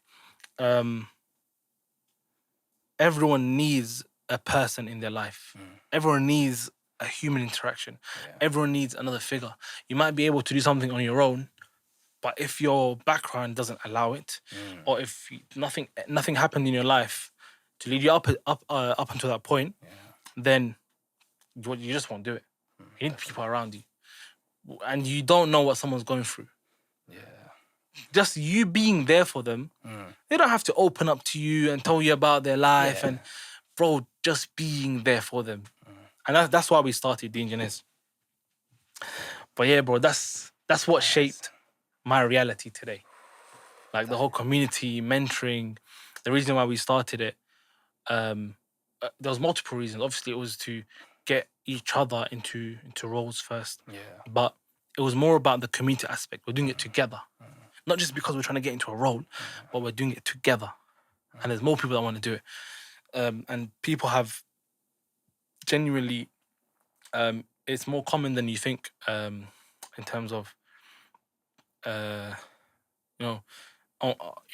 everyone needs a person in their life. Everyone needs a human interaction. Yeah. Everyone needs another figure. You might be able to do something on your own, but if your background doesn't allow it, or if nothing happened in your life to lead you up until that point, then you just won't do it. You need people around you, and you don't know what someone's going through. Yeah. Just you being there for them, they don't have to open up to you and tell you about their life, and bro, just being there for them, and that's why we started the Engineers. But yeah, bro, that's what shaped my reality today. Like the whole community, mentoring, the reason why we started it, there was multiple reasons. Obviously, it was to get each other into roles first. Yeah. But it was more about the community aspect. We're doing it together. Not just because we're trying to get into a role, but we're doing it together. And there's more people that want to do it. And people have genuinely, it's more common than you think, in terms of,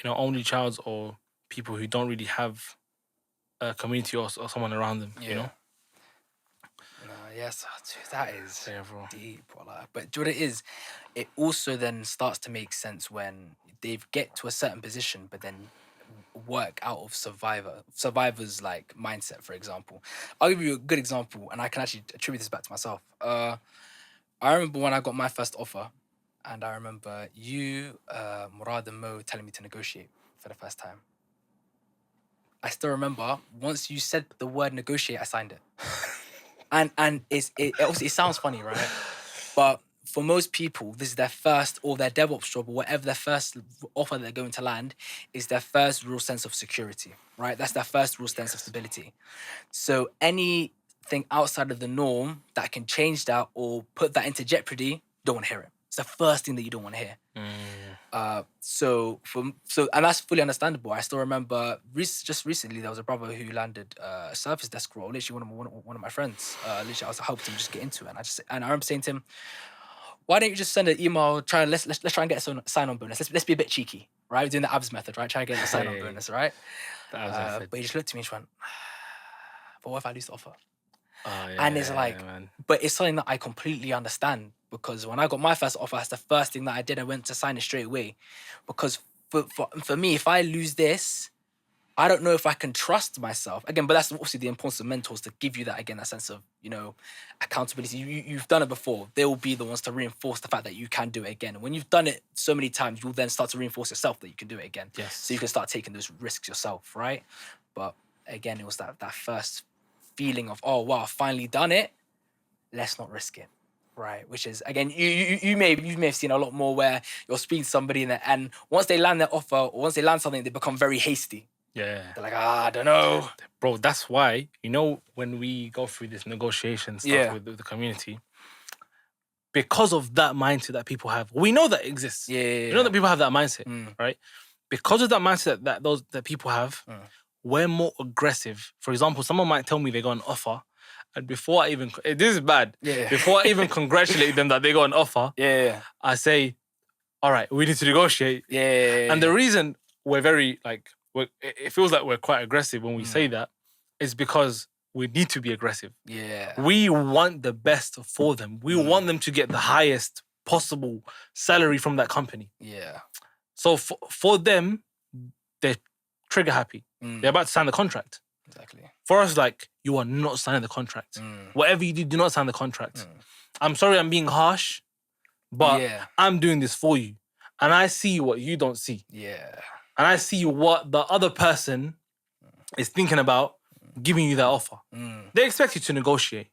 only childs or people who don't really have a community or someone around them, you know? Yes, that is bro. deep. But do you know what it is? It also then starts to make sense when they get to a certain position, but then work out of survivor's like mindset, for example. I'll give you a good example, and I can actually attribute this back to myself. I remember when I got my first offer, and I remember you, Murad and Mo telling me to negotiate for the first time. I still remember once you said the word negotiate, I signed it. And it obviously it sounds funny, right? But for most people, this is their first or their DevOps job or whatever their first offer they're going to land is their first real sense of security, right? That's their first real sense of stability. So anything outside of the norm that can change that or put that into jeopardy, you don't want to hear it. It's the first thing that you don't want to hear. So and that's fully understandable. I still remember just recently there was a brother who landed a service desk role. Literally one of my friends. Literally I helped him just get into it, and I remember saying to him, "Why don't you just send an email? Let's try and get a sign-on bonus. Let's be a bit cheeky, right? We're doing the abs method, right? Try and get a sign-on bonus, right?" But he just looked at me and just went, "But what if I lose the offer?" And it's like, but it's something that I completely understand, because when I got my first offer, that's the first thing that I did. I went to sign it straight away, because for me, if I lose this, I don't know if I can trust myself again. But that's obviously the importance of mentors, to give you that again, that sense of accountability. You've done it before. They will be the ones to reinforce the fact that you can do it again. And when you've done it so many times, you'll then start to reinforce yourself that you can do it again. Yes. So you can start taking those risks yourself, right? But again, it was that first feeling of, oh wow, I've finally done it. Let's not risk it, right? Which is again, you may have seen a lot more where you're speaking to somebody and once they land their offer or once they land something, they become very hasty. Yeah. They're like, I don't know. Bro, that's why, when we go through this negotiation stuff with the community, because of that mindset that people have, we know that exists. We know that people have that mindset, right? Because of that mindset that people have, we're more aggressive. For example, someone might tell me they got an offer, and before I even, this is bad, before I even congratulate them that they got an offer, I say, all right, we need to negotiate. And the reason we're very, it feels like we're quite aggressive when we say that is because we need to be aggressive. We want the best for them. We want them to get the highest possible salary from that company. So for them, they're trigger happy. They're about to sign the contract. Exactly. For us, you are not signing the contract. Whatever you do not sign the contract. I'm sorry I'm being harsh, but I'm doing this for you. And I see what you don't see. And I see what the other person is thinking about giving you that offer. They expect you to negotiate.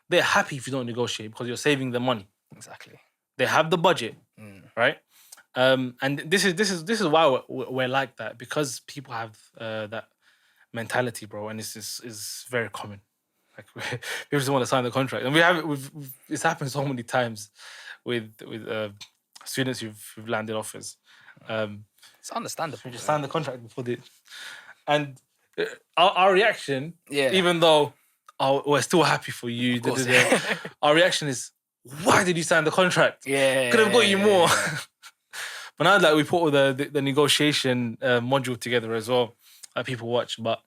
They're happy if you don't negotiate because you're saving them money. Exactly. They have the budget, right? And this is why we're like that, because people have that mentality, bro, and it's very common. People just want to sign the contract, and it's happened so many times with students who've landed offers. It's understandable. We just signed the contract before and our reaction, even though oh, we're still happy for you. Of course. Our reaction is, why did you sign the contract? Yeah. Could have got you more. But now, like, we put all the negotiation module together as well, that people watch, but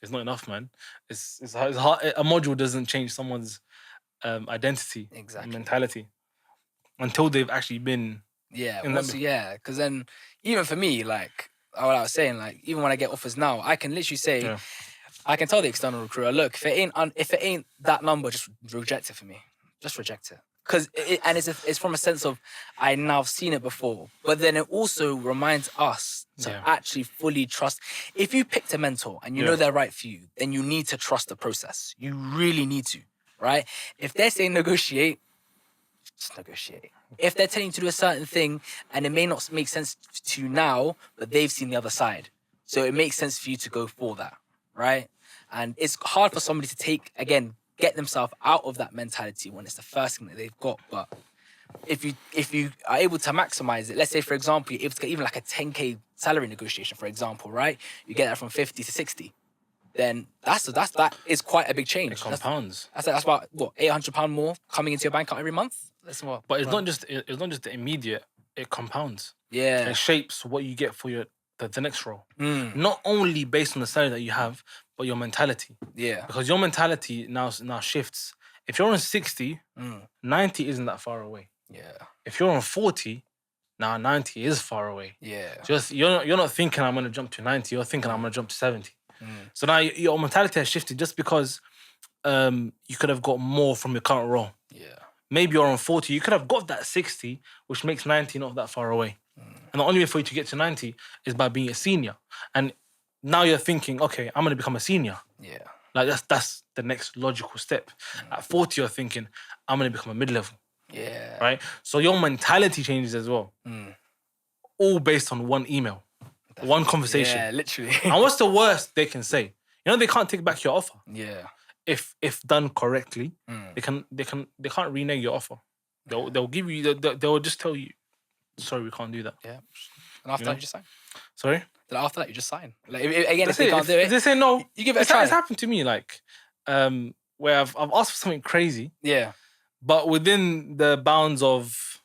it's not enough, man. It's hard. A module doesn't change someone's identity, mentality, until they've actually been. Yeah, because then even for me, like what I was saying, like even when I get offers now, I can literally say, I can tell the external recruiter, look, if it ain't that number, just reject it for me, just reject it. Because it's from a sense of I now have seen it before, but then it also reminds us to actually fully trust. If you picked a mentor and you know they're right for you, then you need to trust the process. You really need to, right? If they're saying negotiate, just negotiate. If they're telling you to do a certain thing and it may not make sense to you now, but they've seen the other side, so it makes sense for you to go for that, right? And it's hard for somebody to get themselves out of that mentality when it's the first thing that they've got. But if you are able to maximize it, let's say for example, you're able to get even like a 10K salary negotiation, for example, right? You get that from 50 to 60. Then that is quite a big change. It compounds. That's about what, £800 more coming into your bank account every month. But it's not just the immediate. It compounds. Yeah. It shapes what you get for the next role. Not only based on the salary that you have, but your mentality. Yeah. Because your mentality now shifts. If you're on 60, 90 isn't that far away. Yeah. If you're on 40, now 90 is far away. Yeah. Just you're not thinking I'm gonna jump to 90. You're thinking I'm gonna jump to 70. So now your mentality has shifted just because you could have got more from your current role. Yeah. Maybe you're on 40. You could have got that 60, which makes 90 not that far away. And the only way for you to get to 90 is by being a senior. And now you're thinking, okay, I'm gonna become a senior. Yeah. Like that's the next logical step. At 40, you're thinking, I'm gonna become a mid-level. Yeah. Right? So your mentality changes as well. All based on one email. One conversation. Yeah, literally. And what's the worst they can say? You know, they can't take back your offer. Yeah. If done correctly, they can't renege your offer. They'll give you they'll just tell you, sorry, we can't do that. Yeah. And after that, you just sign. Sorry? Then after that, you just sign. Like if they can't do it, if they say no, you give it a try. It's happened to me, like, where I've asked for something crazy. Yeah. But within the bounds of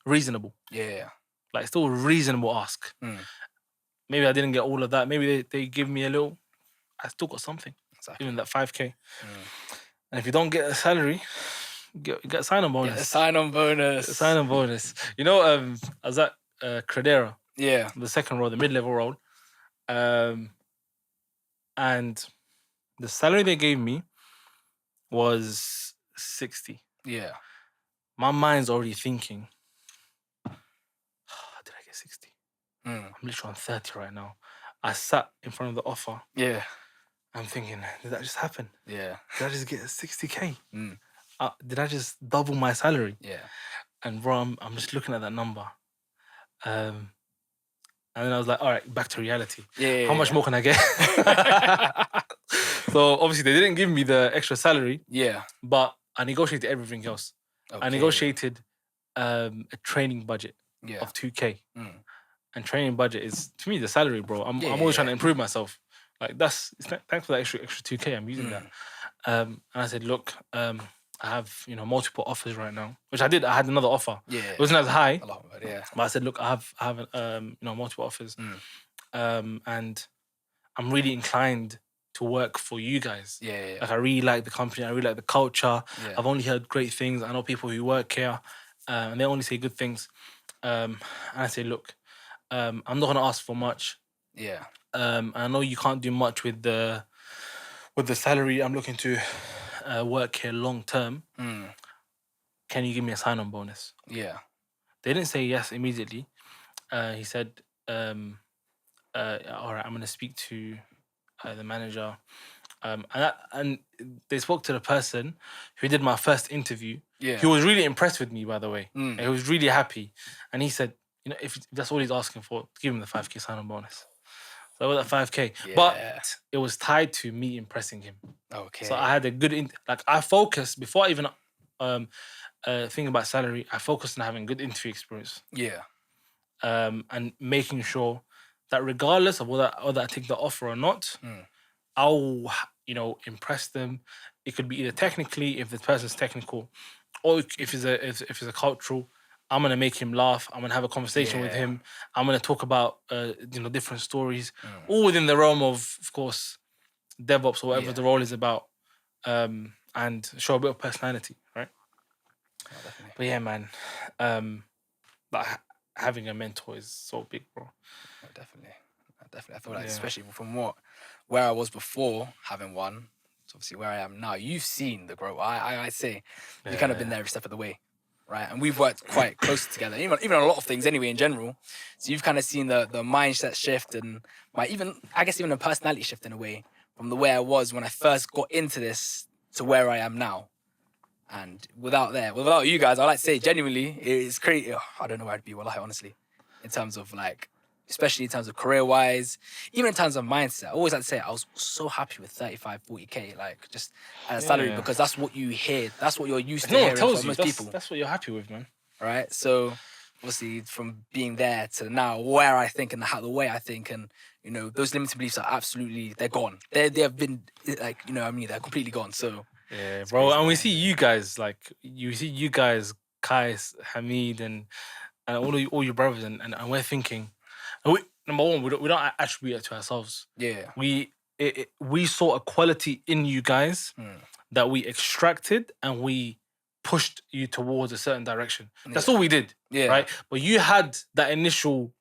reasonable. Yeah. Like, still a reasonable ask. Maybe I didn't get all of that. Maybe they give me a little. I still got something. Exactly. Even that 5K. And if you don't get a salary, you get a sign-on bonus. Yeah, a sign-on bonus. A sign-on bonus. You know, I was at Credera. Yeah. The second role, the mid-level role. And the salary they gave me was 60. Yeah. My mind's already thinking, did I get 60? I'm literally on 30 right now. I sat in front of the offer. Yeah. I'm thinking, did that just happen? Yeah. Did I just get 60K? Did I just double my salary? Yeah. And bro, I'm just looking at that number. And then I was like, all right, back to reality. Yeah. How much more can I get? So obviously they didn't give me the extra salary. Yeah. But I negotiated everything else. Okay. I negotiated a training budget of 2K. And training budget is, to me, the salary, bro. I'm always trying to improve myself. Like, thanks for that extra 2K. I'm using that. And I said, look, I have, multiple offers right now, which I did. I had another offer. Yeah. It wasn't as high. A lot of it, yeah. But I said, look, I have multiple offers. And I'm really inclined to work for you guys. Yeah. Like, I really like the company. I really like the culture. Yeah. I've only heard great things. I know people who work here, and they only say good things. And I say, look, I'm not going to ask for much. Yeah. I know you can't do much with the salary. I'm looking to work here long term. Can you give me a sign-on bonus? Yeah. They didn't say yes immediately. He said, all right, I'm going to speak to the manager. And they spoke to the person who did my first interview. Yeah. He was really impressed with me, by the way. He was really happy. And he said, if that's all he's asking for, give him the 5K sign-on bonus. So I got that 5K. Yeah. But it was tied to me impressing him. Okay. So I had a good... I focused, before I even think about salary, I focused on having good interview experience. Yeah. And making sure that regardless of whether I take the offer or not, I'll, impress them. It could be either technically, if the person's technical, or if it's a cultural. I'm gonna make him laugh. I'm gonna have a conversation with him. I'm gonna talk about different stories, all within the realm of course, DevOps or whatever the role is about, and show a bit of personality, right? Oh, definitely. But yeah, man, like having a mentor is so big, bro. Oh, definitely. I feel like, especially from where I was before having one, to obviously where I am now, you've seen the growth. I say you've kind of been there every step of the way, right? And we've worked quite close together, even on a lot of things anyway in general. So you've kind of seen the mindset shift and I guess even a personality shift in a way from the way I was when I first got into this to where I am now. And without you guys, I like to say genuinely, it's crazy. I don't know where I'd be, wallahi, honestly, in terms of like, especially in terms of career-wise, even in terms of mindset. I always like to say I was so happy with 35, 40K, like just as a salary, because that's what you hear. That's what you're used to No one hearing tells from you. most people. That's what you're happy with, man. Right? So obviously from being there to now, where I think and the way I think, and those limiting beliefs are absolutely, they're gone. They have been like, they're completely gone. So yeah, bro. Crazy, and we see you guys, Kais, Hamid, and all your brothers, and we're thinking, number one, we don't attribute it to ourselves. Yeah. We saw a quality in you guys that we extracted and we pushed you towards a certain direction. That's all we did. Yeah. Right. But you had that initial,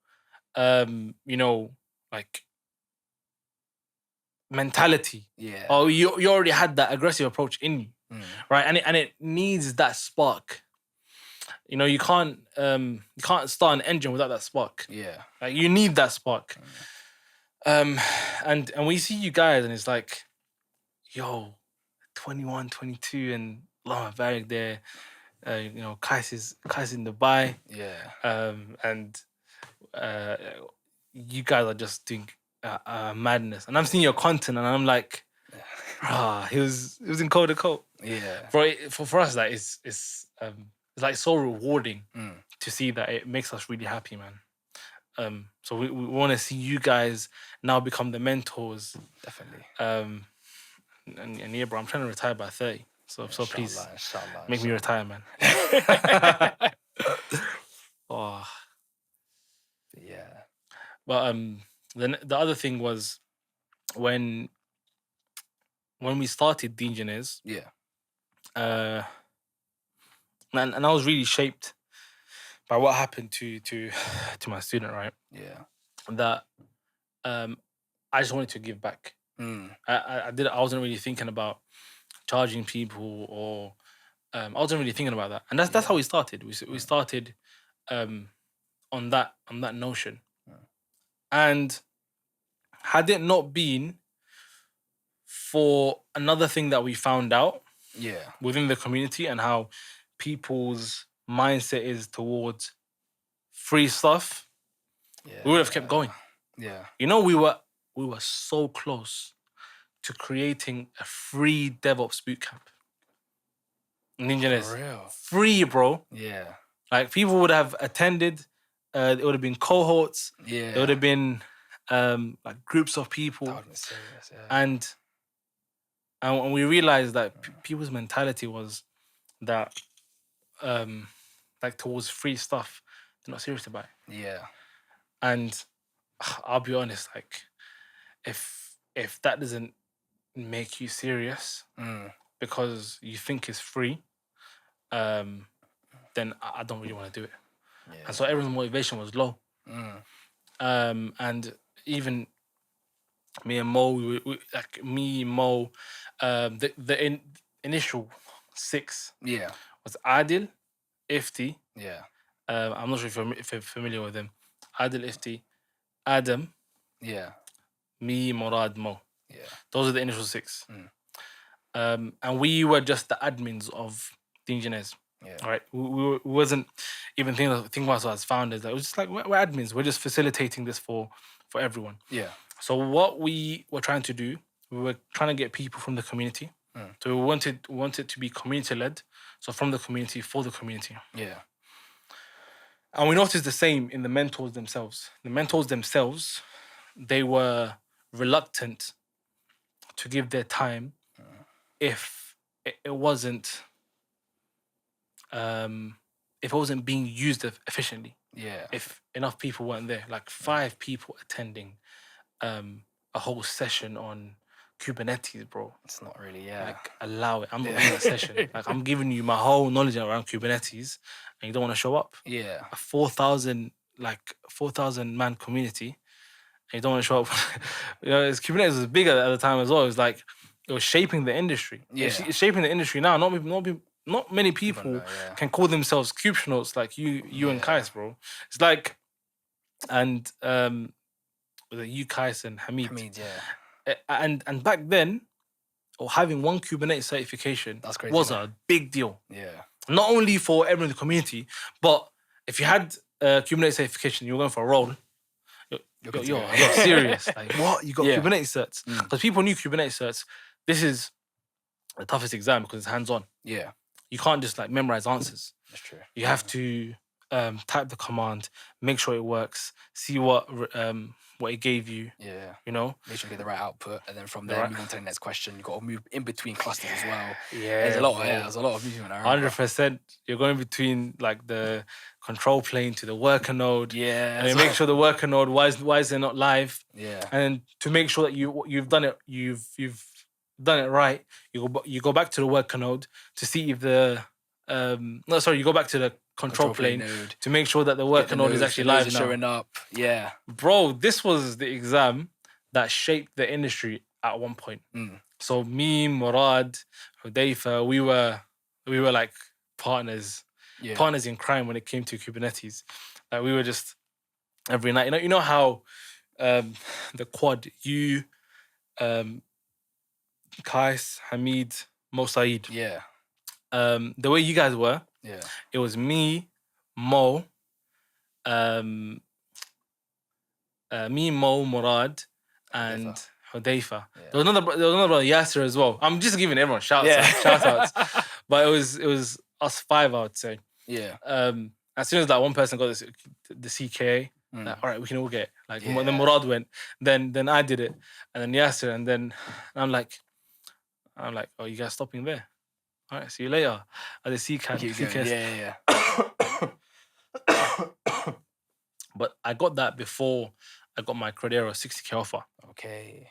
like mentality. Yeah. Or you already had that aggressive approach in you. Right. And it needs that spark. You can't start an engine without that spark. Yeah. Like you need that spark. And we see you guys and it's like, yo, 21, 22 and Lama Barak there, Kais in Dubai. Yeah. And you guys are just doing madness. And I'm seeing your content and I'm like, he was in coat to coat. Yeah. For us, that it's like so rewarding to see that. It makes us really happy, man. So we want to see you guys now become the mentors. Definitely. And yeah, bro, I'm trying to retire by 30. So please make me retire, man. Oh. Yeah. But then the other thing was when we started the engineers. Yeah. And I was really shaped by what happened to my student, right? Yeah. That I just wanted to give back. I wasn't really thinking about charging people or I wasn't really thinking about that. And that's how we started. We started on that notion. And had it not been for another thing that we found out within the community and how people's mindset is towards free stuff, we would have kept going. Yeah. We were so close to creating a free DevOps bootcamp. Engineers. For real? Free, bro. Yeah. Like people would have attended. It would have been cohorts. Yeah. It would have been like groups of people. That would have been serious, yeah. And we realized that people's mentality was that like towards free stuff, they're not serious about it. Yeah. And I'll be honest, like if that doesn't make you serious because you think it's free, then I don't really want to do it. Yeah. And so everyone's motivation was low. And even me and Mo, the initial 6 was Adil, Ifti. Yeah. I'm not sure if you're familiar with them. Adil, Ifti, Adam. Yeah. Me, Murad, Mo. Yeah. Those are the initial 6. And we were just the admins of the engineers. Yeah. All right. We wasn't even thinking about us as founders. It was just like we're admins. We're just facilitating this for everyone. Yeah. So what we were trying to do, we were trying to get people from the community. So we wanted to be community led. So from the community for the community. Yeah. And we noticed the same in the mentors themselves. The mentors themselves, they were reluctant to give their time if it wasn't being used efficiently. Yeah. If enough people weren't there, like 5 people attending a whole session on Kubernetes, bro. It's not really, yeah. Like, allow it. I'm not doing that session. Like, I'm giving you my whole knowledge around Kubernetes, and you don't want to show up. Yeah. A 4,000 man community, and you don't want to show up. Kubernetes was bigger at the time as well. It was like, it was shaping the industry. Yeah. It's shaping the industry now. Not many people can call themselves Kubernauts like you and Kais, bro. It's like, and you, Kais, and Hamid. And back then, or having one Kubernetes certification was a big deal. Yeah. Not only for everyone in the community, but if you had a Kubernetes certification, you were going for a role. You're serious. Like, what? You got Kubernetes certs? Because people knew Kubernetes certs. This is the toughest exam because it's hands-on. Yeah. You can't just like memorize answers. That's true. You have to type the command, make sure it works, see what it gave you. Yeah. You know? Make sure you get the right output, and then from there move on to the next question. You've got to move in between clusters as well. Yeah. There's a lot of movement. 100%. You're going between like the control plane to the worker node. Yeah. And you make sure the worker node, why is it not live? Yeah. And to make sure that you've done it, you've done it right, you go back to the worker node to see if the you go back to the control plane node to make sure that the worker node is actually live now. Showing up. Yeah. Bro, this was the exam that shaped the industry at one point. So me, Murad, Hudayfa, we were like partners in crime when it came to Kubernetes. Like, we were just every night. You know how the quad, you, Kais, Hamid, Mo Saeed. Yeah. The way you guys were, it was me, Mo, Murad, and Hudayfa. Yeah. There was another brother, Yasser, as well. I'm just giving everyone shout outs. But it was us 5, I would say. Yeah. As soon as that one person got the CKA, like, all right, we can all get it. Like, then Murad went, then I did it, and then Yasser, and then I'm like, oh, you guys stopping there? All right, see you later. At the CKS. Yeah. But I got that before I got my Credera 60K offer. Okay.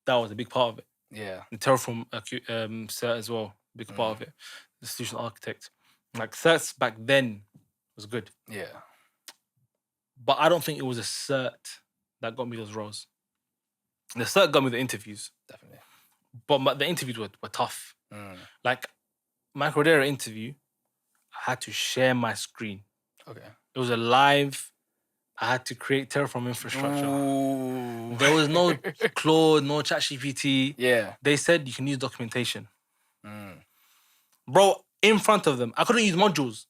That was a big part of it. Yeah. The Terraform cert as well, big part of it. The solution architect. Like, certs back then was good. Yeah. But I don't think it was a cert that got me those roles. The cert got me the interviews. Definitely. But the interviews were tough. Like, my Credera interview, I had to share my screen. Okay. It was a live. I had to create Terraform infrastructure. Ooh. There was no Claude, no ChatGPT. Yeah. They said you can use documentation. Bro, in front of them, I couldn't use modules.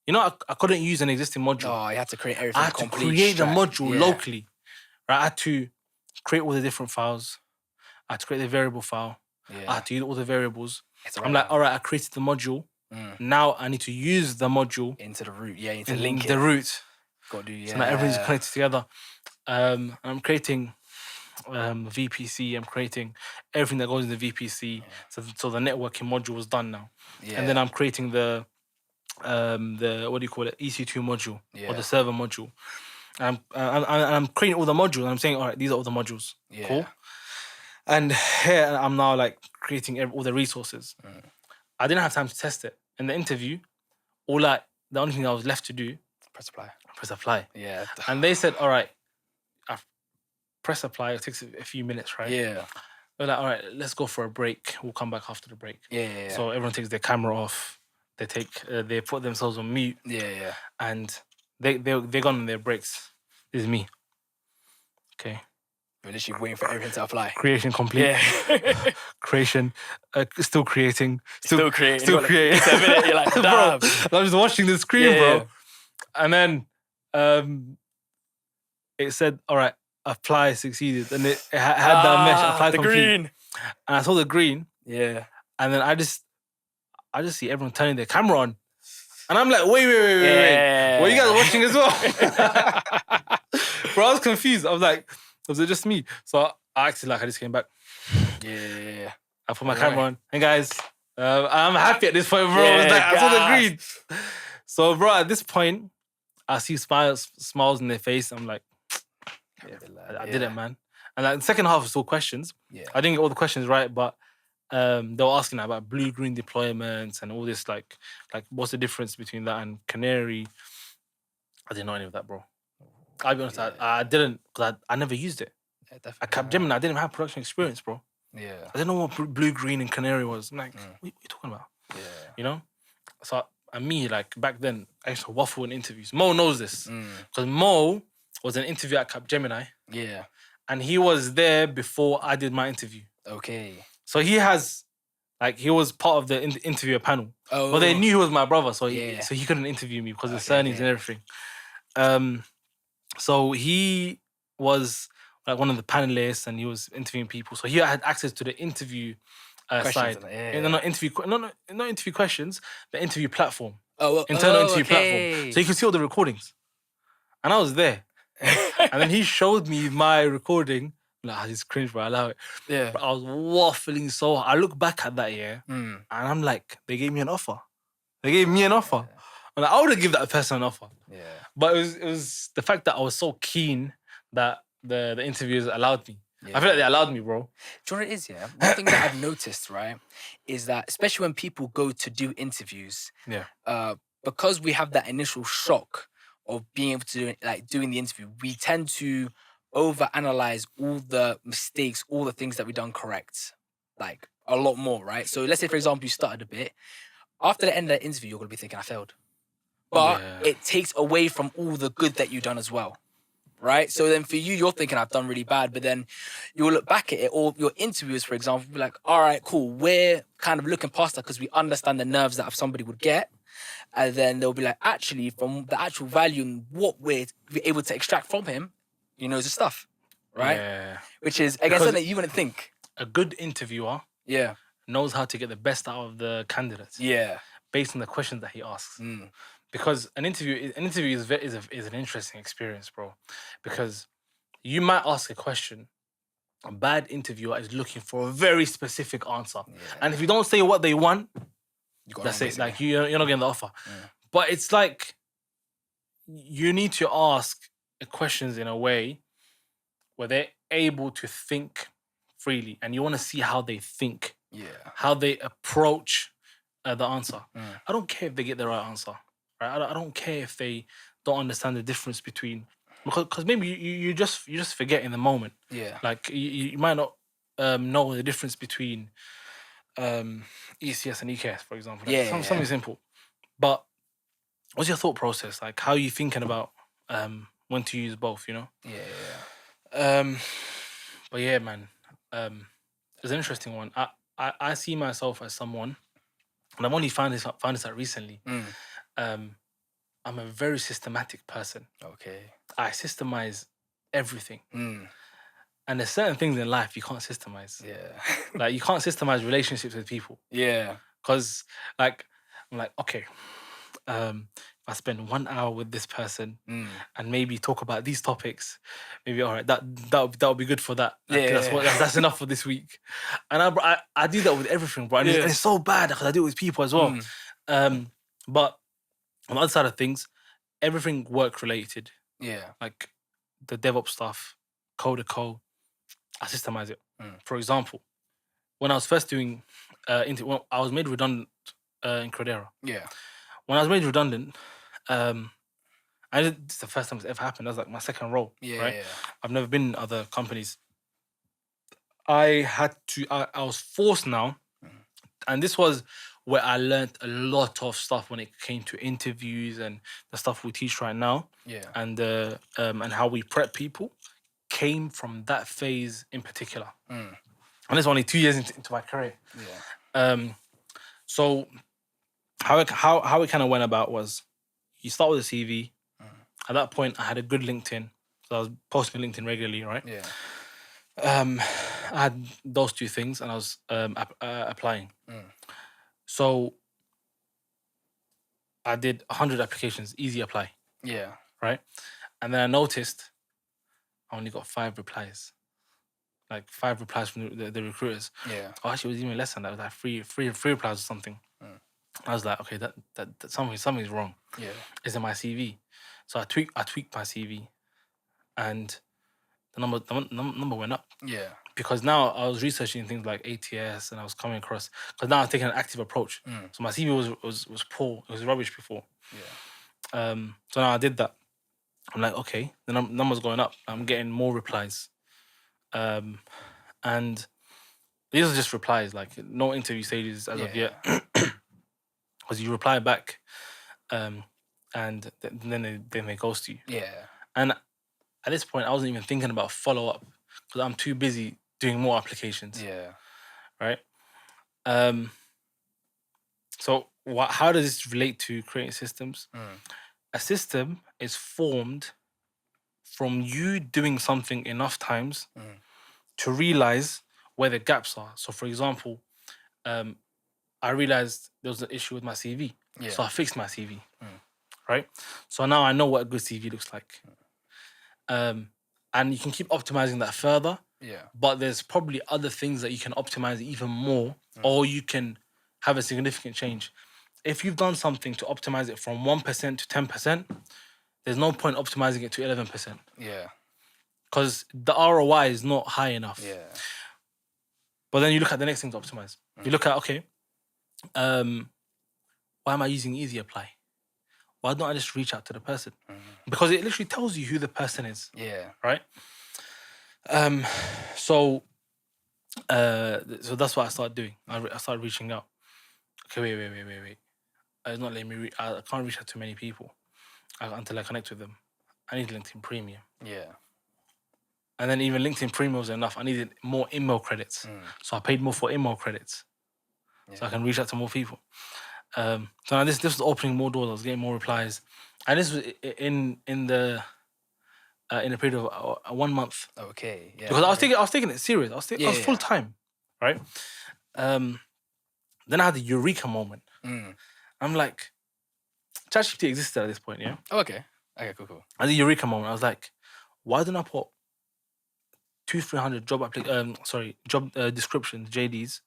You know, I couldn't use an existing module. Oh, you had to create everything. I had to create the module locally. Right? I had to create all the different files. I had to create the variable file. Yeah. I had to use all the variables. I'm like, all right, I created the module. Now I need to use the module into the root. Yeah, you need to link the root. Got to do, So now everything's connected together. I'm creating VPC. I'm creating everything that goes in the VPC. So the networking module was done now. Yeah. And then I'm creating the what do you call it? EC2 module or the server module. I'm creating all the modules. And I'm saying, all right, these are all the modules. Yeah. Cool. And here I'm now like creating all the resources. I didn't have time to test it. In the interview, the only thing I was left to do, press apply. Yeah. And they said, all right, press apply. It takes a few minutes, right? Yeah. They're like, all right, let's go for a break. We'll come back after the break. Yeah. So everyone takes their camera off. They put themselves on mute. Yeah. And they're gone on their breaks. This is me. Okay. We're literally waiting for everything to apply. Creation complete. Yeah. Creation. Still creating. Still creating. Still creating. It's a minute, you're like, damn. Bro, I'm just watching the screen, bro. And then it said, all right, apply succeeded. And it had that mesh, apply the complete. green. And I saw the green. Yeah. And then I just see everyone turning their camera on. And I'm like, wait. Were you guys watching as well? Bro, I was confused. I was like, was it just me? So I acted like I just came back. Yeah. I put my camera on. Hey guys, I'm happy at this point, bro. Yeah, That's all gas. agreed. So, bro, at this point, I see smiles in their face. I'm like, yeah, I did it, man. And like the second half was all questions. Yeah. I didn't get all the questions right, but they were asking about blue-green deployments and all this, like what's the difference between that and canary? I didn't know any of that, bro. I'll be honest, I didn't, because I never used it. Yeah, At Capgemini, I didn't have production experience, bro. Yeah. I didn't know what blue, green, and canary was. I'm like, what are you talking about? Yeah. You know? So, and me, like, back then, I used to waffle in interviews. Mo knows this. Because Mo was an interview at Capgemini. Yeah. And he was there before I did my interview. Okay. So he has, like, he was part of the interviewer panel. Oh. But they knew he was my brother, so he couldn't interview me because of the surnames and everything. So he was like one of the panelists, and he was interviewing people. So he had access to the interview side. Not interview questions, but interview platform. Internal interview platform. So you can see all the recordings. And I was there. And then he showed me my recording. Like, this cringe, bro. I allow it. Yeah. But I was waffling so hard. I look back at that, and I'm like, they gave me an offer. They gave me an offer. And I would have given that person an offer. Yeah. But it was the fact that I was so keen that the interviewers allowed me. Yeah. I feel like they allowed me, bro. Do you know what it is, yeah? One thing that I've noticed, right, is that especially when people go to do interviews, because we have that initial shock of being able to do, like, doing the interview, we tend to overanalyze all the mistakes, all the things that we've done correct, like, a lot more, right? So let's say, for example, you started a bit. After the end of the interview, you're going to be thinking, I failed. But it takes away from all the good that you've done as well, right? So then for you, you're thinking, I've done really bad. But then you'll look back at it, or your interviewers, for example, will be like, all right, cool. We're kind of looking past that because we understand the nerves that somebody would get. And then they'll be like, actually, from the actual value and what we're able to extract from him, he knows his stuff, right? Yeah. Which is, again, something that you wouldn't think. A good interviewer knows how to get the best out of the candidates. Yeah. Based on the questions that he asks. Because an interview is an interesting experience, bro. Because you might ask a question, a bad interviewer is looking for a very specific answer, and if you don't say what they want, that's it. Like you're not getting the offer. But it's like you need to ask questions in a way where they're able to think freely, and you want to see how they think, how they approach the answer. I don't care if they get the right answer. Right? I don't care if they don't understand the difference between, because maybe you just forget in the moment. Yeah. Like you might not know the difference between ECS and EKS, for example. Like something simple. But what's your thought process? Like, how are you thinking about when to use both? You know. But yeah, man, it's an interesting one. I see myself as someone, and I've only found this out recently. I'm a very systematic person. Okay. I systemize everything. And there's certain things in life you can't systemize. Yeah. Like, you can't systemize relationships with people. Yeah. Because, like, I'm like, okay, if I spend 1 hour with this person and maybe talk about these topics, maybe, all right, that'll be good for that. Like, that's enough for this week. And I do that with everything, bro. And it's so bad because I do it with people as well. But on the other side of things, everything work related. Yeah. Like the DevOps stuff, code to code, I systemize it. For example, when I was first doing, when I was made redundant in Credera. Yeah. When I was made redundant, it's the first time it's ever happened. That was like my second role. Right? Yeah. I've never been in other companies. I was forced now, and this was where I learned a lot of stuff when it came to interviews and the stuff we teach right now. Yeah. And how we prep people came from that phase in particular. And it's only 2 years into my career. Yeah. So how it kind of went about was, you start with a CV. At that point, I had a good LinkedIn. So I was posting on LinkedIn regularly, right? Yeah. I had those two things, and I was applying. So I did 100 applications, easy apply. Yeah. Right? And then I noticed I only got 5 replies. like 5 replies from the recruiters. Yeah. Oh, actually, it was even less than that. It was like three replies or something. I was like, okay, that something's wrong. Yeah. It's in my CV. So I tweaked my CV, and the number went up. Yeah. Because now I was researching things like ATS, and I was coming across, because now I'm taking an active approach. So my CV was poor. It was rubbish before. Yeah. So now I did that. I'm like, okay, the number's going up. I'm getting more replies. And these are just replies, like no interview stages as of yet. Because you reply back, and then they ghost you. Yeah. And at this point, I wasn't even thinking about follow up because I'm too busy doing more applications. Yeah. Right. So how does this relate to creating systems? A system is formed from you doing something enough times to realize where the gaps are. So, for example, I realized there was an issue with my CV. Yeah. So I fixed my CV. Right? So now I know what a good CV looks like. And you can keep optimizing that further. Yeah. But there's probably other things that you can optimize even more, or you can have a significant change. If you've done something to optimize it from 1% to 10%, there's no point optimizing it to 11%. Yeah. Because the ROI is not high enough. Yeah. But then you look at the next thing to optimize. You look at, okay, why am I using Easy Apply? Why don't I just reach out to the person? Because it literally tells you who the person is. Yeah. Right? So that's what I started doing. I started reaching out. Okay, wait. It's not letting me. I can't reach out to many people until I connect with them. I need LinkedIn Premium. Yeah. And then even LinkedIn Premium was enough. I needed more email credits, so I paid more for email credits, so I can reach out to more people. So now this was opening more doors. I was getting more replies, and this was in the period of 1 month. Okay. Yeah. Because I was taking it serious. I was full time, right? Then I had the eureka moment. I'm like, ChatGPT existed at this point, yeah? Oh, okay. Okay, cool. I had the eureka moment. I was like, why didn't I put 200-300 job descriptions, JDs,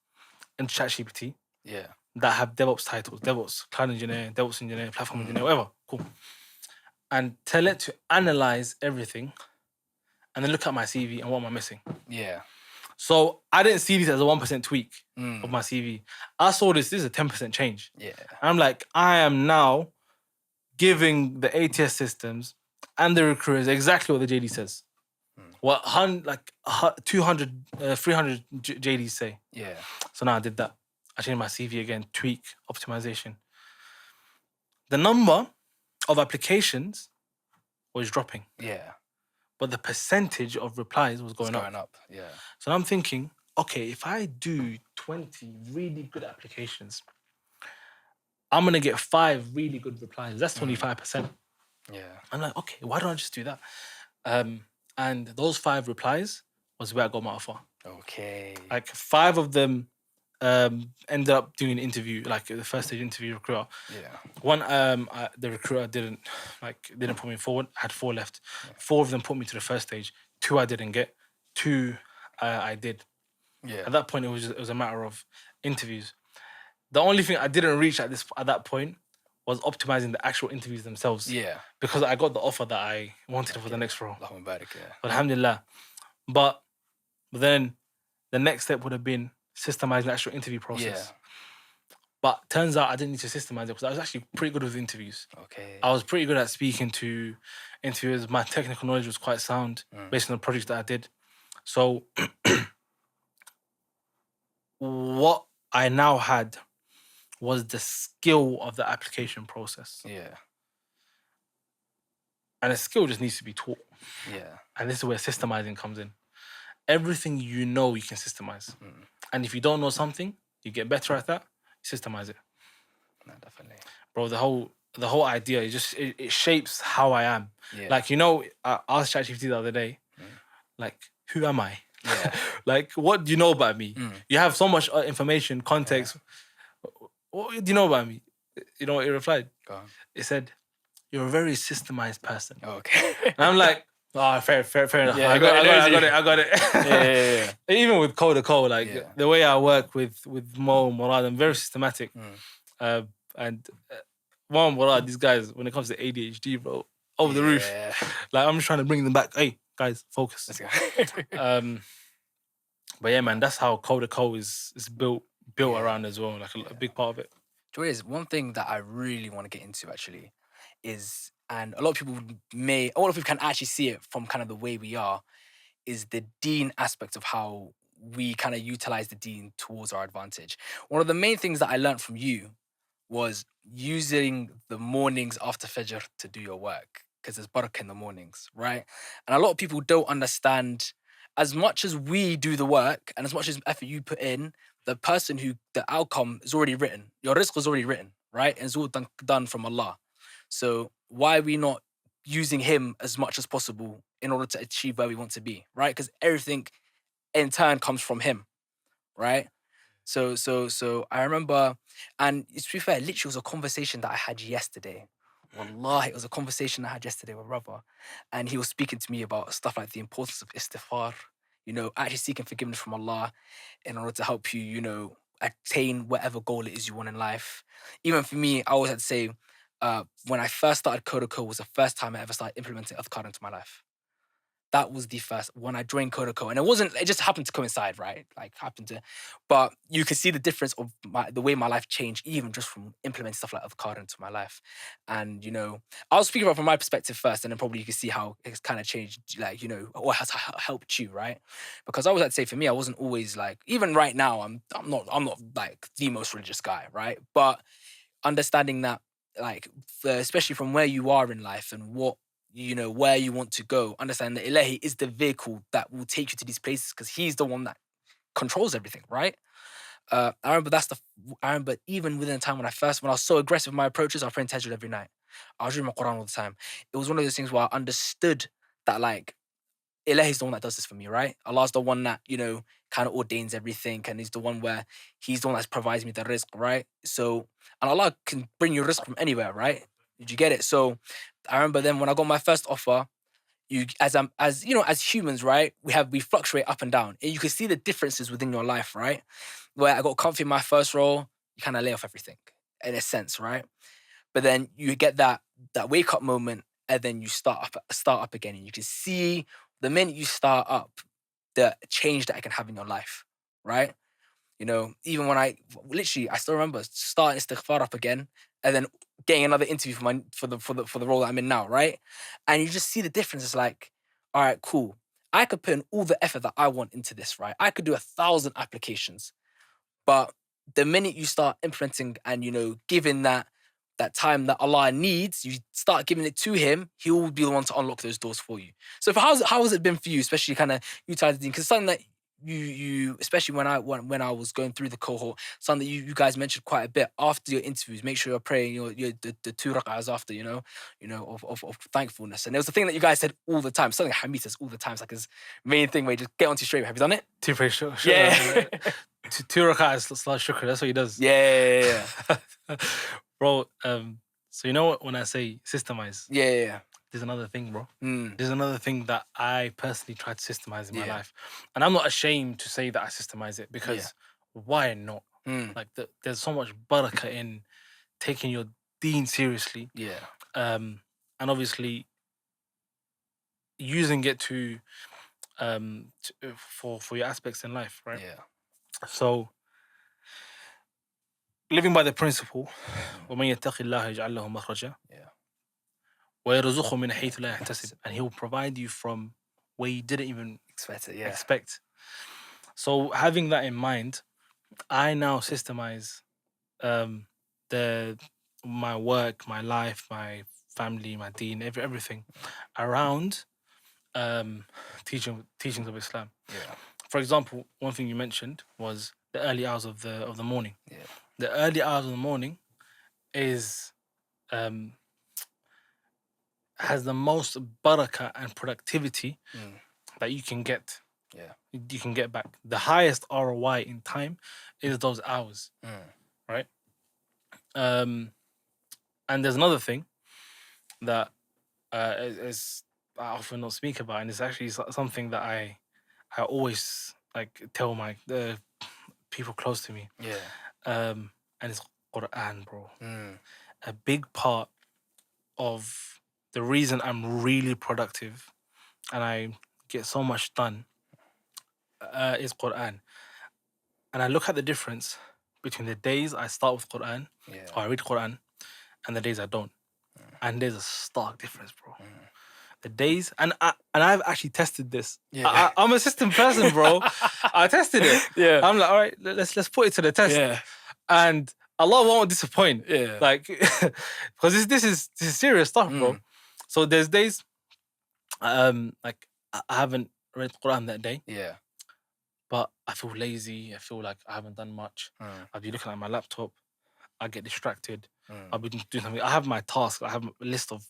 into ChatGPT? Yeah. That have DevOps titles, DevOps cloud engineer, DevOps engineer, platform engineer, whatever. Cool. And tell it to analyze everything, and then look at my CV and what am I missing. Yeah. So I didn't see this as a 1% tweak of my CV. I saw this is a 10% change. Yeah. And I'm like, I am now giving the ATS systems and the recruiters exactly what the JD says. What 200, 300 JDs say. Yeah. So now I did that. I changed my CV again, tweak, optimization. The number of applications was dropping. Yeah. But the percentage of replies was going up. Yeah. So I'm thinking, okay, if I do 20 really good applications, I'm going to get 5 really good replies. That's 25%. Yeah. I'm like, okay, why don't I just do that? And those 5 replies was where I got my offer. Okay. Like 5 of them ended up doing an interview, like the first stage interview recruiter. Yeah. One, the recruiter didn't put me forward. I had 4 left. 4 of them put me to the first stage. 2 I didn't get. 2 I did. Yeah. At that point, it was a matter of interviews. The only thing I didn't reach at that point was optimizing the actual interviews themselves. Yeah. Because I got the offer that I wanted for the next role. Yeah. Alhamdulillah. But then the next step would have been systemizing the actual interview process. Yeah. But turns out I didn't need to systemize it because I was actually pretty good with interviews. Okay. I was pretty good at speaking to interviewers. My technical knowledge was quite sound based on the projects that I did. So what I now had was the skill of the application process. Yeah. And the skill just needs to be taught. Yeah. And this is where systemizing comes in. Everything you know, you can systemize. And if you don't know something, you get better at that, systemize it. No, definitely. Bro, the whole idea, it shapes how I am. Yeah. Like, I asked ChatGPT the other day, like, who am I? Yeah. Like, what do you know about me? You have so much information, context. Yeah. What do you know about me? You know what it replied? Go on. It said, you're a very systemized person. Okay. And I'm like, Fair enough. Yeah, I got it. Yeah. Even with code to code, like Yeah. the way I work with Mo and Murad, I'm very systematic. Mm. And Mo and Murad, these guys, when it comes to ADHD, bro, over the roof. Yeah. Like I'm just trying to bring them back. Hey, guys, focus. Let's go. But yeah, man, that's how code to code is built around as well. Like a big part of it. Do you know what it is? One thing that I really want to get into actually is, and a lot of people can actually see it from kind of the way we are, is the deen aspect of how we kind of utilize the deen towards our advantage. One of the main things that I learned from you was using the mornings after Fajr to do your work, because there's barakah in the mornings, right? And a lot of people don't understand, as much as we do the work and as much as effort you put in, the outcome is already written. Your rizq is already written, right? And it's all done from Allah. So why are we not using him as much as possible in order to achieve where we want to be, right? Because everything in turn comes from him, right? So I remember, and to be fair, literally was a conversation that I had yesterday. Wallahi, it was a conversation I had yesterday with brother, and he was speaking to me about stuff like the importance of istighfar, actually seeking forgiveness from Allah in order to help you, attain whatever goal it is you want in life. Even for me, I always had to say, when I first started Kodako was the first time I ever started implementing Adhkar into my life. That was the first when I joined Kodako, and it just happened to coincide, right? But you could see the difference of the way my life changed, even just from implementing stuff like Adhkar into my life. And I was speaking about from my perspective first, and then probably you can see how it's kind of changed, or has helped you, right? Because I always had to say, for me, I wasn't always like, even right now, I'm not like the most religious guy, right? But understanding that, like, especially from where you are in life and what where you want to go, understand that Ilahi is the vehicle that will take you to these places, because he's the one that controls everything, right? I remember even within the time when I was so aggressive in my approaches, I was praying Tahajjud every night. I was reading my Quran all the time. It was one of those things where I understood that, like, Ilahi is the one that does this for me, right? Allah's the one that, kind of ordains everything, and he's the one that provides me the rizq, right? So, and Allah can bring you rizq from anywhere, right? Did you get it? So I remember then when I got my first offer, as humans, right? We fluctuate up and down, and you can see the differences within your life, right? Where I got comfy in my first role, you kind of lay off everything in a sense, right? But then you get that wake up moment, and then you start up again, and you can see the minute you start up, the change that it can have in your life, right? Even when I still remember starting istighfar up again, and then getting another interview for the role that I'm in now, right? And you just see the difference. It's like, all right, cool. I could put in all the effort that I want into this, right? I could do 1,000 applications, but the minute you start implementing and giving that time that Allah needs, you start giving it to Him, He will be the one to unlock those doors for you. So, how has it been for you, especially kind of utilizing? Because something that you especially when I was going through the cohort, something that you guys mentioned quite a bit after your interviews. Make sure you're praying the 2 rak'ahs after, of thankfulness. And it was the thing that you guys said all the time. Something Hamid says all the time. It's like his main thing where you just get onto straight. Have you done it? Sure. Yeah. 2 rak'ahs, salat shukr. That's what he does. Yeah. Bro, so you know what, when I say systemize, Yeah. there's another thing, bro. Mm. There's another thing that I personally try to systemize in my Yeah. life. And I'm not ashamed to say that I systemize it, because why not? Like, there's so much barakah in taking your deen seriously. Yeah. And obviously using it for your aspects in life, right? Yeah. So living by the principle, وَمَنْ يَتَّقِ اللَّهَ يَجْعَلْ لَهُ مَخْرَجًا Yeah. وَيَرْزُقْهُ مِنْ حَيْثُ لَا يَحْتَسِبْ, and He'll provide you from where you didn't even expect. So having that in mind, I now systemize my work, my life, my family, my deen, everything around teachings of Islam. Yeah. For example, one thing you mentioned was the early hours of the morning. Yeah. The early hours of the morning is has the most barakah and productivity that you can get. Yeah. You can get back. The highest ROI in time is those hours, right? And there's another thing that is I often don't speak about, and it's actually something that I always like tell my the people close to me. Yeah. And it's Quran, bro. Mm. A big part of the reason I'm really productive and I get so much done is Quran. And I look at the difference between the days I start with Quran Yeah. or I read Quran and the days I don't. And there's a stark difference, bro. The days, and I've actually tested this. Yeah. I'm a system person, bro. I tested it. Yeah. I'm like, all right, let's put it to the test. Yeah. And Allah won't disappoint. Yeah. Like, because this is serious stuff, bro. So there's days, like I haven't read Quran that day. Yeah. But I feel lazy. I feel like I haven't done much. I'll be looking at my laptop. I get distracted. I'll be doing something. I have my task. I have a list of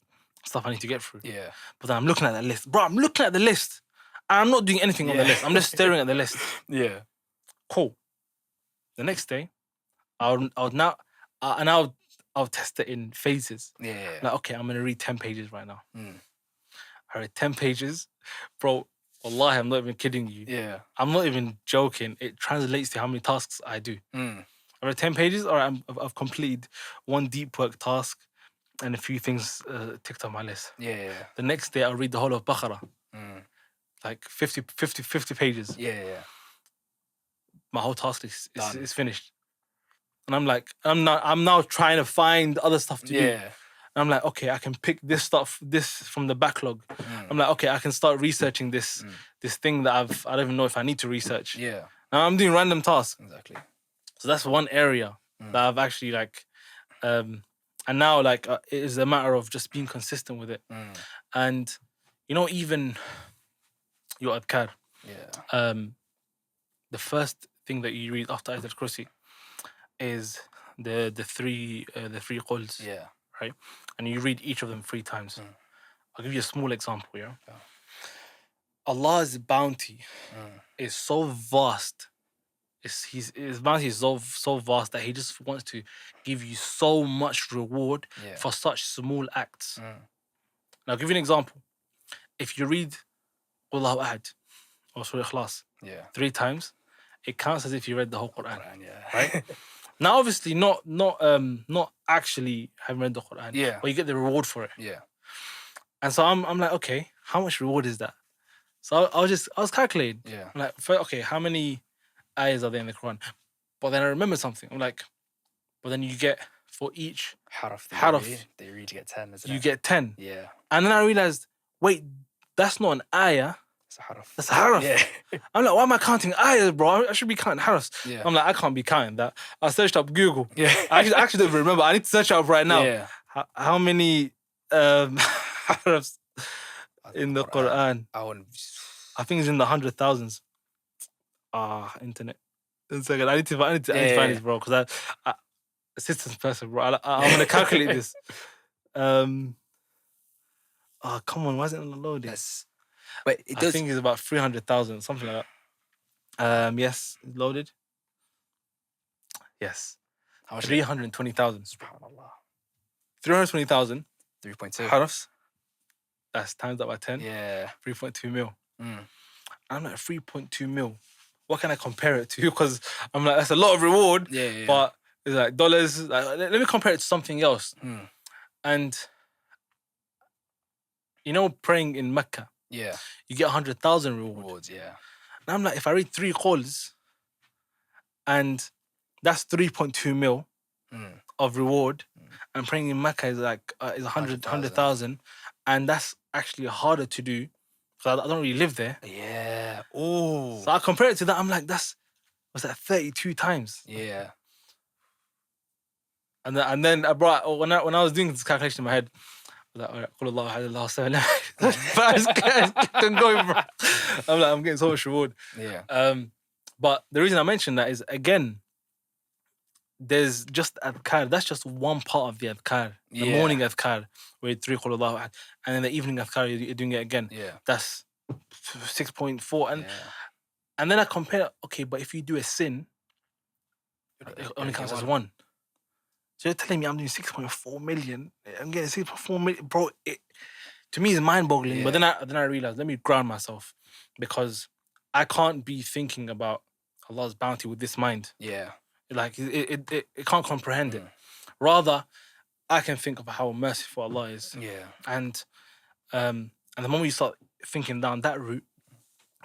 stuff I need to get through. Yeah. But then I'm looking at that list. Bro, I'm looking at the list. And I'm not doing anything on the list. I'm just staring at the list. Yeah. Cool. The next day, I'll test it in phases. Yeah. Like, okay, I'm going to read 10 pages right now. I read 10 pages. Bro, wallahi, I'm not even kidding you. Yeah. I'm not even joking. It translates to how many tasks I do. I read 10 pages, or I've completed one deep work task and a few things ticked on my list. Yeah. The next day, I'll read the whole of Baqarah. Like 50 pages. Yeah. My whole task is finished. And I'm like, I'm now trying to find other stuff to do. Yeah. And I'm like, okay, I can pick this from the backlog. I'm like, okay, I can start researching this thing that I don't even know if I need to research. Yeah. Now I'm doing random tasks. Exactly. So that's one area that I've actually like, and now like it is a matter of just being consistent with it. And you know, even your adhkar, the first thing that you read after Ayatul Kursi is the three quls. Yeah. Right? And you read each of them 3 times. I'll give you a small example, yeah? Allah's bounty is so vast. His bounty is so vast that he just wants to give you so much reward for such small acts. Now, I'll give you an example. If you read Allahu Ahad or Surah Ikhlas 3 times, it counts as if you read the whole Quran. Right? Now, obviously, not actually having read the Quran, but you get the reward for it. Yeah. And so I'm like, okay, how much reward is that? So I was calculating. Yeah. I'm like, okay, how many ayahs are there in the Quran? But then I remember something. I'm like, but then you get for each harf they read, you get 10, isn't it? You get 10. Yeah. And then I realized, wait, that's not an ayah. It's a harf. That's a harf. Yeah. I'm like, why am I counting ayahs, bro? I should be counting harfs. Yeah. I'm like, I can't be counting that. I searched up Google. Yeah. I actually don't remember. I need to search it up right now. Yeah. How many harfs in the Quran? I think it's in the 100,000s. Internet. 1 second. I need to find this, bro, because I assistance person, bro. I'm gonna calculate this. Come on, why isn't it loading? Wait, I think it's about 300,000, something like that. Yes, it's loaded. Yes. How much? 320,000. SubhanAllah. 320,000. 3.2. Harfs. That's times that by 10. Yeah. 3.2 mil. I'm like, 3.2 mil. What can I compare it to? Because I'm like, that's a lot of reward. Yeah. But it's like dollars. Like, let me compare it to something else. And you know, praying in Mecca. Yeah. You get 100,000 rewards. Yeah. And I'm like, if I read 3 calls, and that's 3.2 mil of reward, and praying in Mecca is like is 100,000, and that's actually harder to do because I don't really live there. Yeah. Oh. So I compare it to that. I'm like, what's that 32 times? Yeah. And then I brought when I was doing this calculation in my head, I was like, all right, call Allah, Allah, but I just kept on going, bro. I'm like, I'm getting so much reward. Yeah. But the reason I mentioned that is, again, there's just adhkar. That's just one part of the adhkar. The morning adhkar, where you 3 qul Allahu ahad, and then the evening adhkar, you're doing it again. Yeah. That's 6.4. And then I compare, okay, but if you do a sin, it only counts as 1. So you're telling me I'm doing 6.4 million. I'm getting 6.4 million. Bro, to me, it's mind-boggling. But Yeah. then I realized, let me ground myself, because I can't be thinking about Allah's bounty with this mind. Yeah. Like it can't comprehend it. Rather, I can think of how merciful Allah is, Yeah. and the moment you start thinking down that route,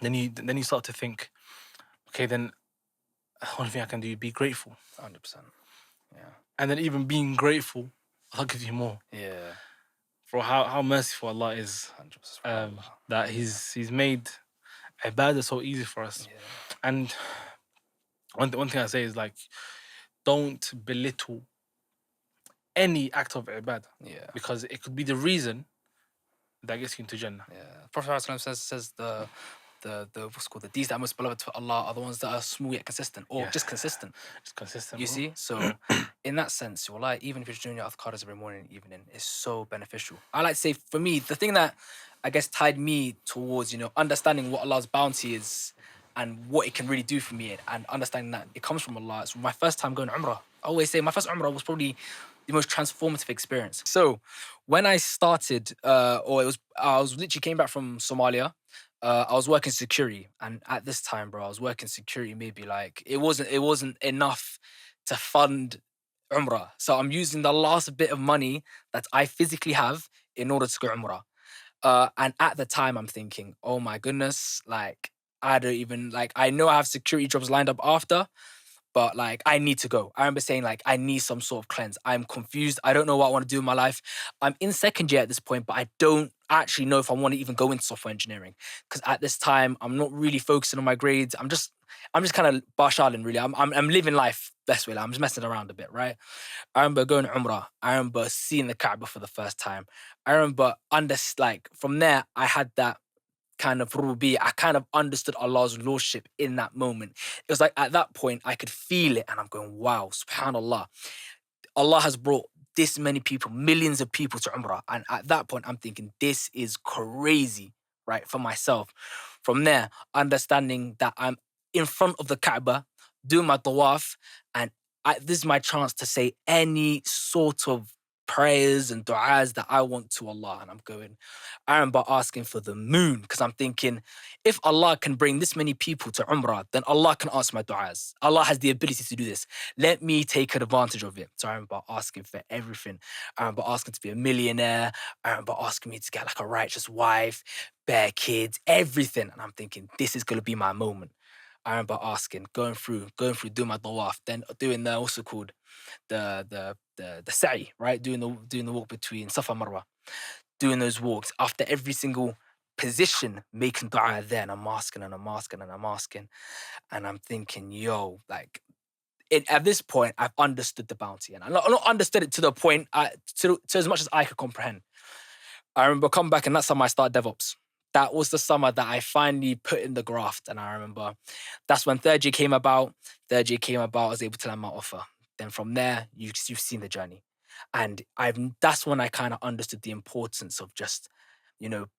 then you start to think, okay, then the only thing I can do is be grateful, 100%. Yeah. and then even being grateful, Allah gives you more. Yeah. For how merciful Allah is, 100%. that He's made ibadah so easy for us. Yeah. And one thing I say is, like, don't belittle any act of ibadah, Yeah. because it could be the reason that gets you into Jannah. Yeah. Prophet says the what's it called, the deeds that are most beloved to Allah are the ones that are small yet consistent, or just consistent. It's consistent. You bro. see, so in that sense, you're like, even if you're doing your adhkars every morning and evening, it's so beneficial. I like to say, for me, the thing that I guess tied me towards, understanding what Allah's bounty is and what it can really do for me, and understanding that it comes from Allah. It's my first time going Umrah. I always say my first Umrah was probably the most transformative experience. So when I started, I was literally came back from Somalia. I was working security, and at this time, bro, I was working security. Maybe like it wasn't enough to fund Umrah. So I'm using the last bit of money that I physically have in order to go Umrah. And at the time, I'm thinking, oh my goodness, like I don't even like. I know I have security jobs lined up after, but like I need to go. I remember saying like I need some sort of cleanse. I'm confused. I don't know what I want to do in my life. I'm in second year at this point, but I don't actually know if I want to even go into software engineering, because at this time I'm not really focusing on my grades. I'm just kind of barshaling really. I'm living life best way. Like, I'm just messing around a bit, right? I remember going to Umrah. I remember seeing the Kaaba for the first time. I remember from there I had that kind of rubi. I kind of understood Allah's lordship in that moment. It was like at that point I could feel it, and I'm going, wow, subhanallah. Allah has brought this many people, millions of people to Umrah. And at that point I'm thinking, this is crazy, right? For myself. From there, understanding that I'm in front of the Kaaba, doing my tawaf, and this is my chance to say any sort of prayers and du'as that I want to Allah. And I remember asking for the moon, because I'm thinking, if Allah can bring this many people to Umrah, then Allah can answer my du'as. Allah has the ability to do this. Let me take advantage of it. So I remember asking for everything. I remember asking to be a millionaire. I remember asking me to get like a righteous wife, bare kids, everything. And I'm thinking, this is going to be my moment. I remember asking, going through, doing my tawaf, then doing the, what's it called? The sa'i, right? Doing the walk between Safa and Marwa. Doing those walks after every single position, making dua there, and I'm asking and I'm asking and I'm asking. And I'm thinking, yo, like, at this point, I've understood the bounty. And I not understood it to the point, to as much as I could comprehend. I remember coming back, and that's how I started DevOps. That was the summer that I finally put in the graft. And I remember that's when third year came about. Third year came about, I was able to land my offer. Then from there, you've seen the journey. And that's when I kind of understood the importance of just,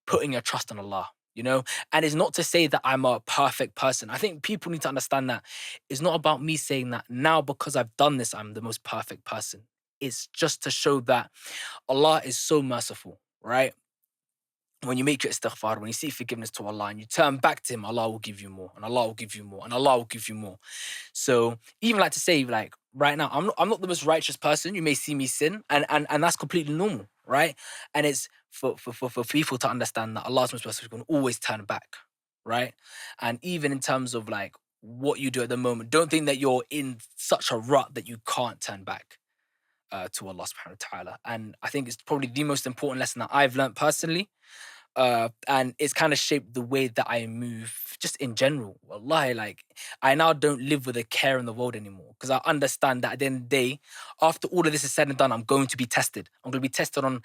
putting your trust in Allah. And it's not to say that I'm a perfect person. I think people need to understand that it's not about me saying that now because I've done this, I'm the most perfect person. It's just to show that Allah is so merciful, right? When you make your istighfar, when you seek forgiveness to Allah and you turn back to Him, Allah will give you more, and Allah will give you more, and Allah will give you more. So even like to say, like right now, I'm not the most righteous person. You may see me sin, and that's completely normal, right? And it's for people to understand that Allah's most merciful, going to always turn back, right? And even in terms of like what you do at the moment, don't think that you're in such a rut that you can't turn back to Allah subhanahu wa ta'ala. And I think it's probably the most important lesson that I've learned personally. And it's kind of shaped the way that I move just in general. Wallahi, like I now don't live with a care in the world anymore, because I understand that at the end of the day, after all of this is said and done, I'm going to be tested. I'm going to be tested on,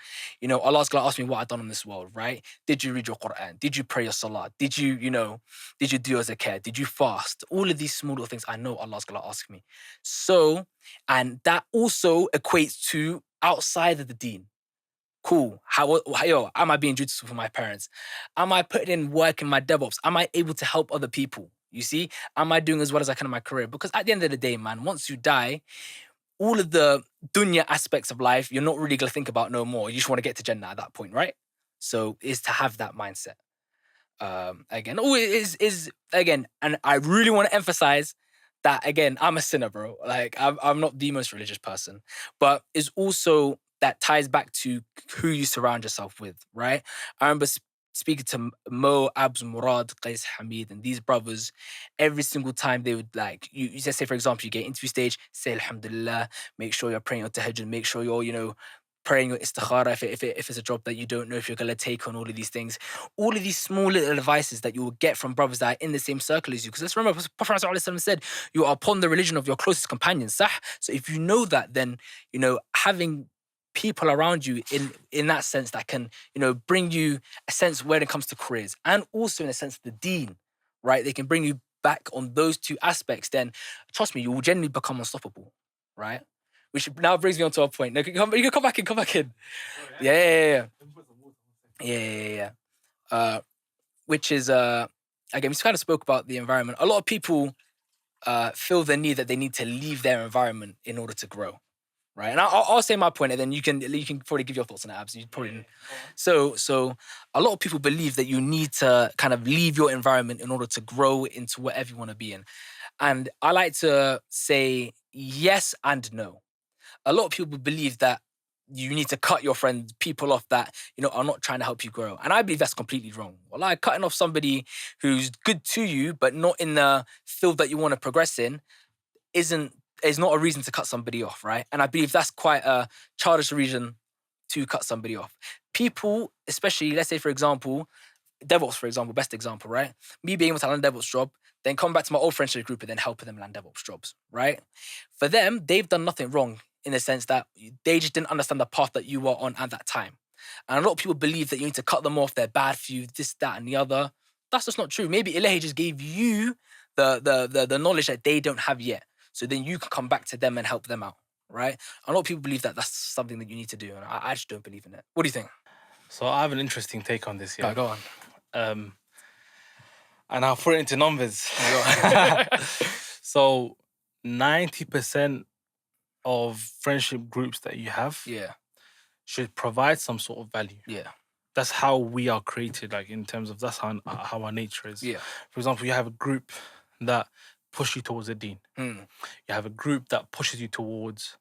Allah's going to ask me what I've done on this world, right? Did you read your Quran? Did you pray your salah? Did you do your zakah? Did you fast? All of these small little things I know Allah's going to ask me. So, and that also equates to outside of the deen. Cool. Am I being dutiful for my parents? Am I putting in work in my DevOps? Am I able to help other people? You see? Am I doing as well as I can in my career? Because at the end of the day, man, once you die, all of the dunya aspects of life, you're not really going to think about no more. You just want to get to Jannah at that point, right? So is to have that mindset. Again, again, and I really want to emphasize that again, I'm a sinner, bro. Like I'm not the most religious person, but it's also that ties back to who you surround yourself with, right? I remember speaking to Mo, Abs, Murad, Qais, Hamid, and these brothers. Every single time they would like you just say, for example, you get interview stage, say Alhamdulillah, make sure you're praying on tahajjud, make sure you're praying your istikhara if it's a job that you don't know if you're gonna take on, all of these things, all of these small little advices that you will get from brothers that are in the same circle as you. Because let's remember, Prophet ﷺ said, you are upon the religion of your closest companions. Sah? So if you know that, then, having people around you in that sense that can, bring you a sense when it comes to careers and also in a sense the deen, right? They can bring you back on those two aspects, then trust me, you will generally become unstoppable, right? Which now brings me on to a point. No, you can come back in, come back in. Yeah. Yeah. Which is again, we kind of spoke about the environment. A lot of people feel the need that they need to leave their environment in order to grow, right? And I'll say my point, and then you can probably give your thoughts on it, Abs. You probably so a lot of people believe that you need to kind of leave your environment in order to grow into whatever you want to be in, and I like to say yes and no. A lot of people believe that you need to cut your friends, people off that, are not trying to help you grow. And I believe that's completely wrong. Well, like cutting off somebody who's good to you, but not in the field that you want to progress in, is not a reason to cut somebody off, right? And I believe that's quite a childish reason to cut somebody off. People, especially, let's say, for example, DevOps, for example, best example, right? Me being able to land a DevOps job, then come back to my old friendship group and then helping them land DevOps jobs, right? For them, they've done nothing wrong in the sense that they just didn't understand the path that you were on at that time. And a lot of people believe that you need to cut them off, they're bad for you, this, that, and the other. That's just not true. Maybe Ilahi just gave you the knowledge that they don't have yet. So then you can come back to them and help them out, right? A lot of people believe that that's something that you need to do. And I just don't believe in it. What do you think? So I have an interesting take on this, yeah. Go on. And I'll put it into numbers. So 90% of friendship groups that you have should provide some sort of value. Yeah. That's how we are created, like in terms of that's how our nature is. Yeah. For example, you have a group that push you towards a deen. You have a group that pushes you towards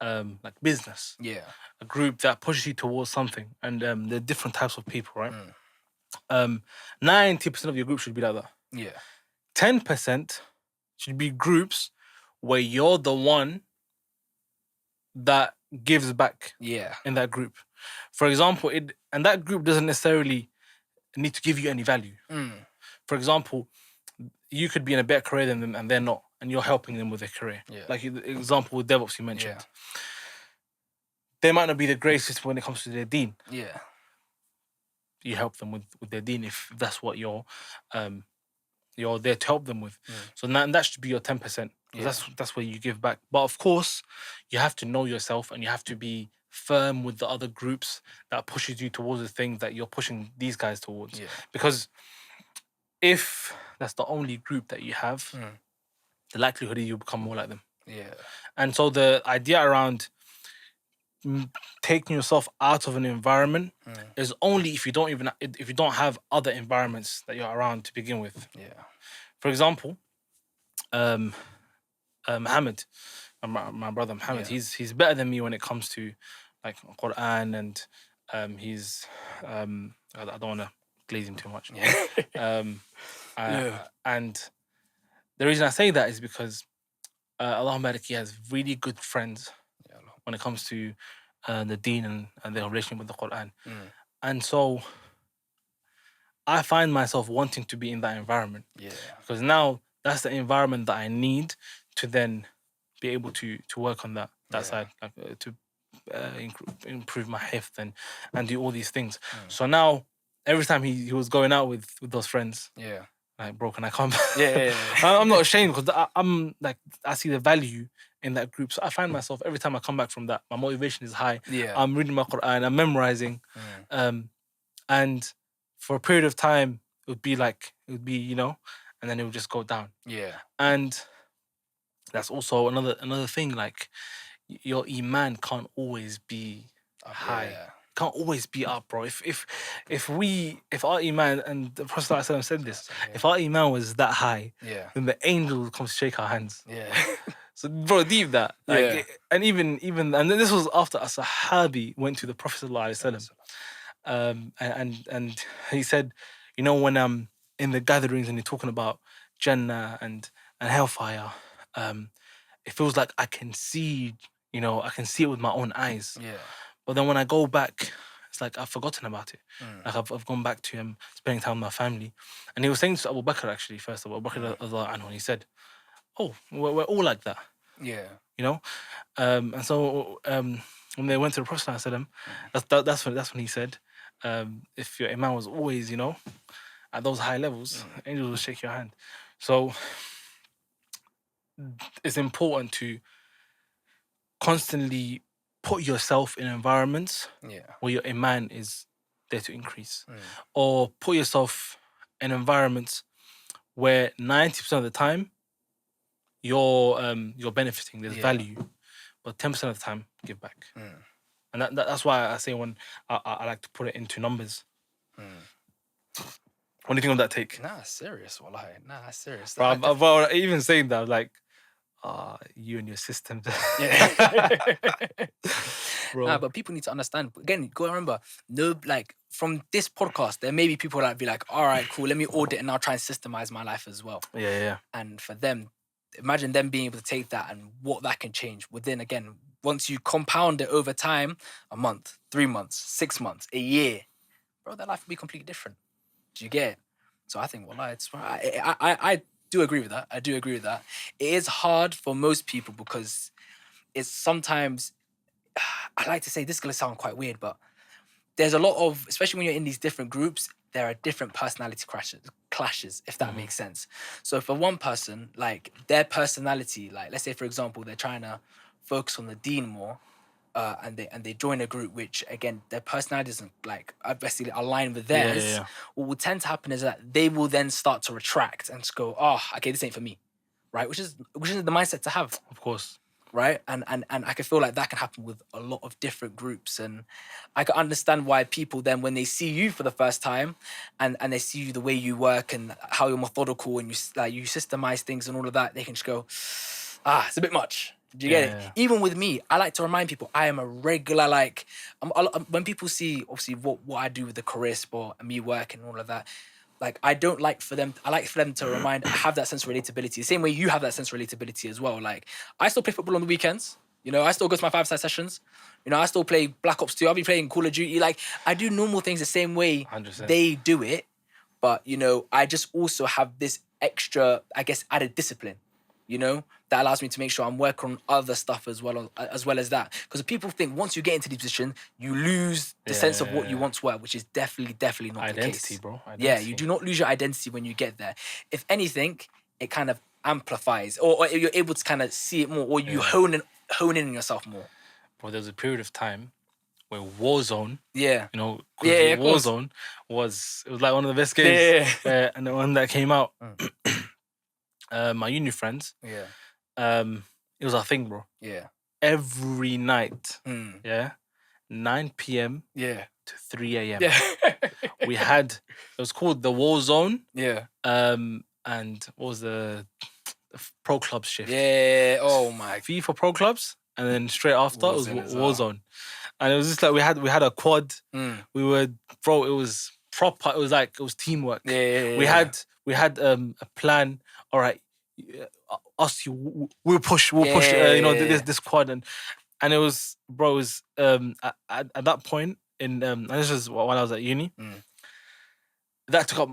like business. Yeah. A group that pushes you towards something. And there are different types of people, right? 90% of your group should be like that. Yeah. 10% should be groups where you're the one that gives back in that group. For example, and that group doesn't necessarily need to give you any value. For example, you could be in a better career than them and they're not, and you're helping them with their career. Like the example with DevOps you mentioned. They might not be the greatest when it comes to their deen. You help them with their deen if that's what you're there to help them with. So that should be your 10%. That's where you give back. But of course, you have to know yourself and you have to be firm with the other groups that pushes you towards the things that you're pushing these guys towards. Because if that's the only group that you have, the likelihood is you'll become more like them. And so the idea around taking yourself out of an environment is only if you don't have other environments that you're around to begin with. For example, Mohammed, my brother Mohammed, he's better than me when it comes to like Quran and he's I don't want to glaze him too much. And the reason I say that is because Allahumma barik, he has really good friends when it comes to the deen and their relationship with the Quran. And so I find myself wanting to be in that environment. Because now that's the environment that I need to then be able to work on that side, like, to improve my hifth and do all these things. So now, every time he was going out with those friends, like, bro, can I come? I'm not ashamed because I'm like, I see the value in that group. So I find myself every time I come back from that, my motivation is high. I'm reading my Quran, I'm memorizing, and for a period of time, it would be, and then it would just go down. And that's also another thing. Like, your iman can't always be high. can't always be up, bro. If our iman, and the Prophet ﷺ said this, if our iman was that high, then the angel would come to shake our hands. Yeah. So, bro, deep that. Like, Yeah. and even, and then this was after a Sahabi went to the Prophet ﷺ, and he said, you know, when I'm in the gatherings and you're talking about Jannah and hellfire, it feels like I can see, you know, I can see it with my own eyes. Yeah. But then when I go back, it's like I've forgotten about it. Like I've gone back to spending time with my family. And he was saying to Abu Bakr, actually, first of all, Abu Bakr radhiyallahu anhu, he said, oh, we're all like that. Yeah. You know? And so when they went to the Prophet ﷺ, that's when he said, if your iman was always, you know, at those high levels, angels will shake your hand. So it's important to constantly put yourself in environments where your iman is there to increase, or put yourself in environments where 90% of the time you're benefiting. There's value, but 10% of the time give back, and that's why I say when I like to put it into numbers. What do you think of that take? Nah, serious. Wallahi. Nah, serious. Bro, even saying that, like, you and your system. Yeah. Bro. Nah, but people need to understand. Again, go remember, no, like, from this podcast, there may be people that be like, all right, cool, let me audit and now try and systemize my life as well. Yeah. And for them, imagine them being able to take that and what that can change within, again, once you compound it over time, a month, 3 months, 6 months, a year, bro, their life will be completely different. Do you get it? So I think, well, I do agree with that. I do agree with that. It is hard for most people because it's sometimes, I like to say, this is going to sound quite weird, but there's a lot of, especially when you're in these different groups, there are different personality clashes, if that makes sense. So for one person, like, their personality, like, let's say, for example, they're trying to focus on the deen more, and they join a group which, again, their personality doesn't, like, obviously align with theirs. What will tend to happen is that they will then start to retract and just go, oh, okay, this ain't for me, right? Which is the mindset to have, of course, right? And I can feel like that can happen with a lot of different groups, and I can understand why people then, when they see you for the first time, and they see you the way you work and how you're methodical and you systemize things and all of that, they can just go, it's a bit much. Do you get it? Even with me, I like to remind people I am a regular, like, when people see, obviously, what I do with the career sport and me working and all of that, like, I like for them to have that sense of relatability. The same way you have that sense of relatability as well. Like, I still play football on the weekends. You know, I still go to my 5-side sessions. You know, I still play Black Ops 2. I'll be playing Call of Duty. Like, I do normal things the same way 100%. They do it. But, you know, I just also have this extra, I guess, added discipline, you know, that allows me to make sure I'm working on other stuff as well as that. Because people think once you get into the position, you lose the sense of what you once were, which is definitely not the case. Bro. Identity. Yeah, you do not lose your identity when you get there. If anything, it kind of amplifies, or you're able to kind of see it more, or you hone in on yourself more. Bro, there's a period of time where Warzone, you know, Warzone was like one of the best games, and the one that came out. My uni friends, it was our thing, bro. Every night, 9 p.m. to 3 a.m. We had, it was called the Warzone. And what was the Pro Clubs shift? Oh my. FIFA Pro Clubs, and then straight after it was Warzone. And it was just like we had a quad. We were, bro, it was proper. It was teamwork. We had a plan. All right, we'll push. You know, this quad, and it was, bro. It was at that point in and this was while I was at uni. That took up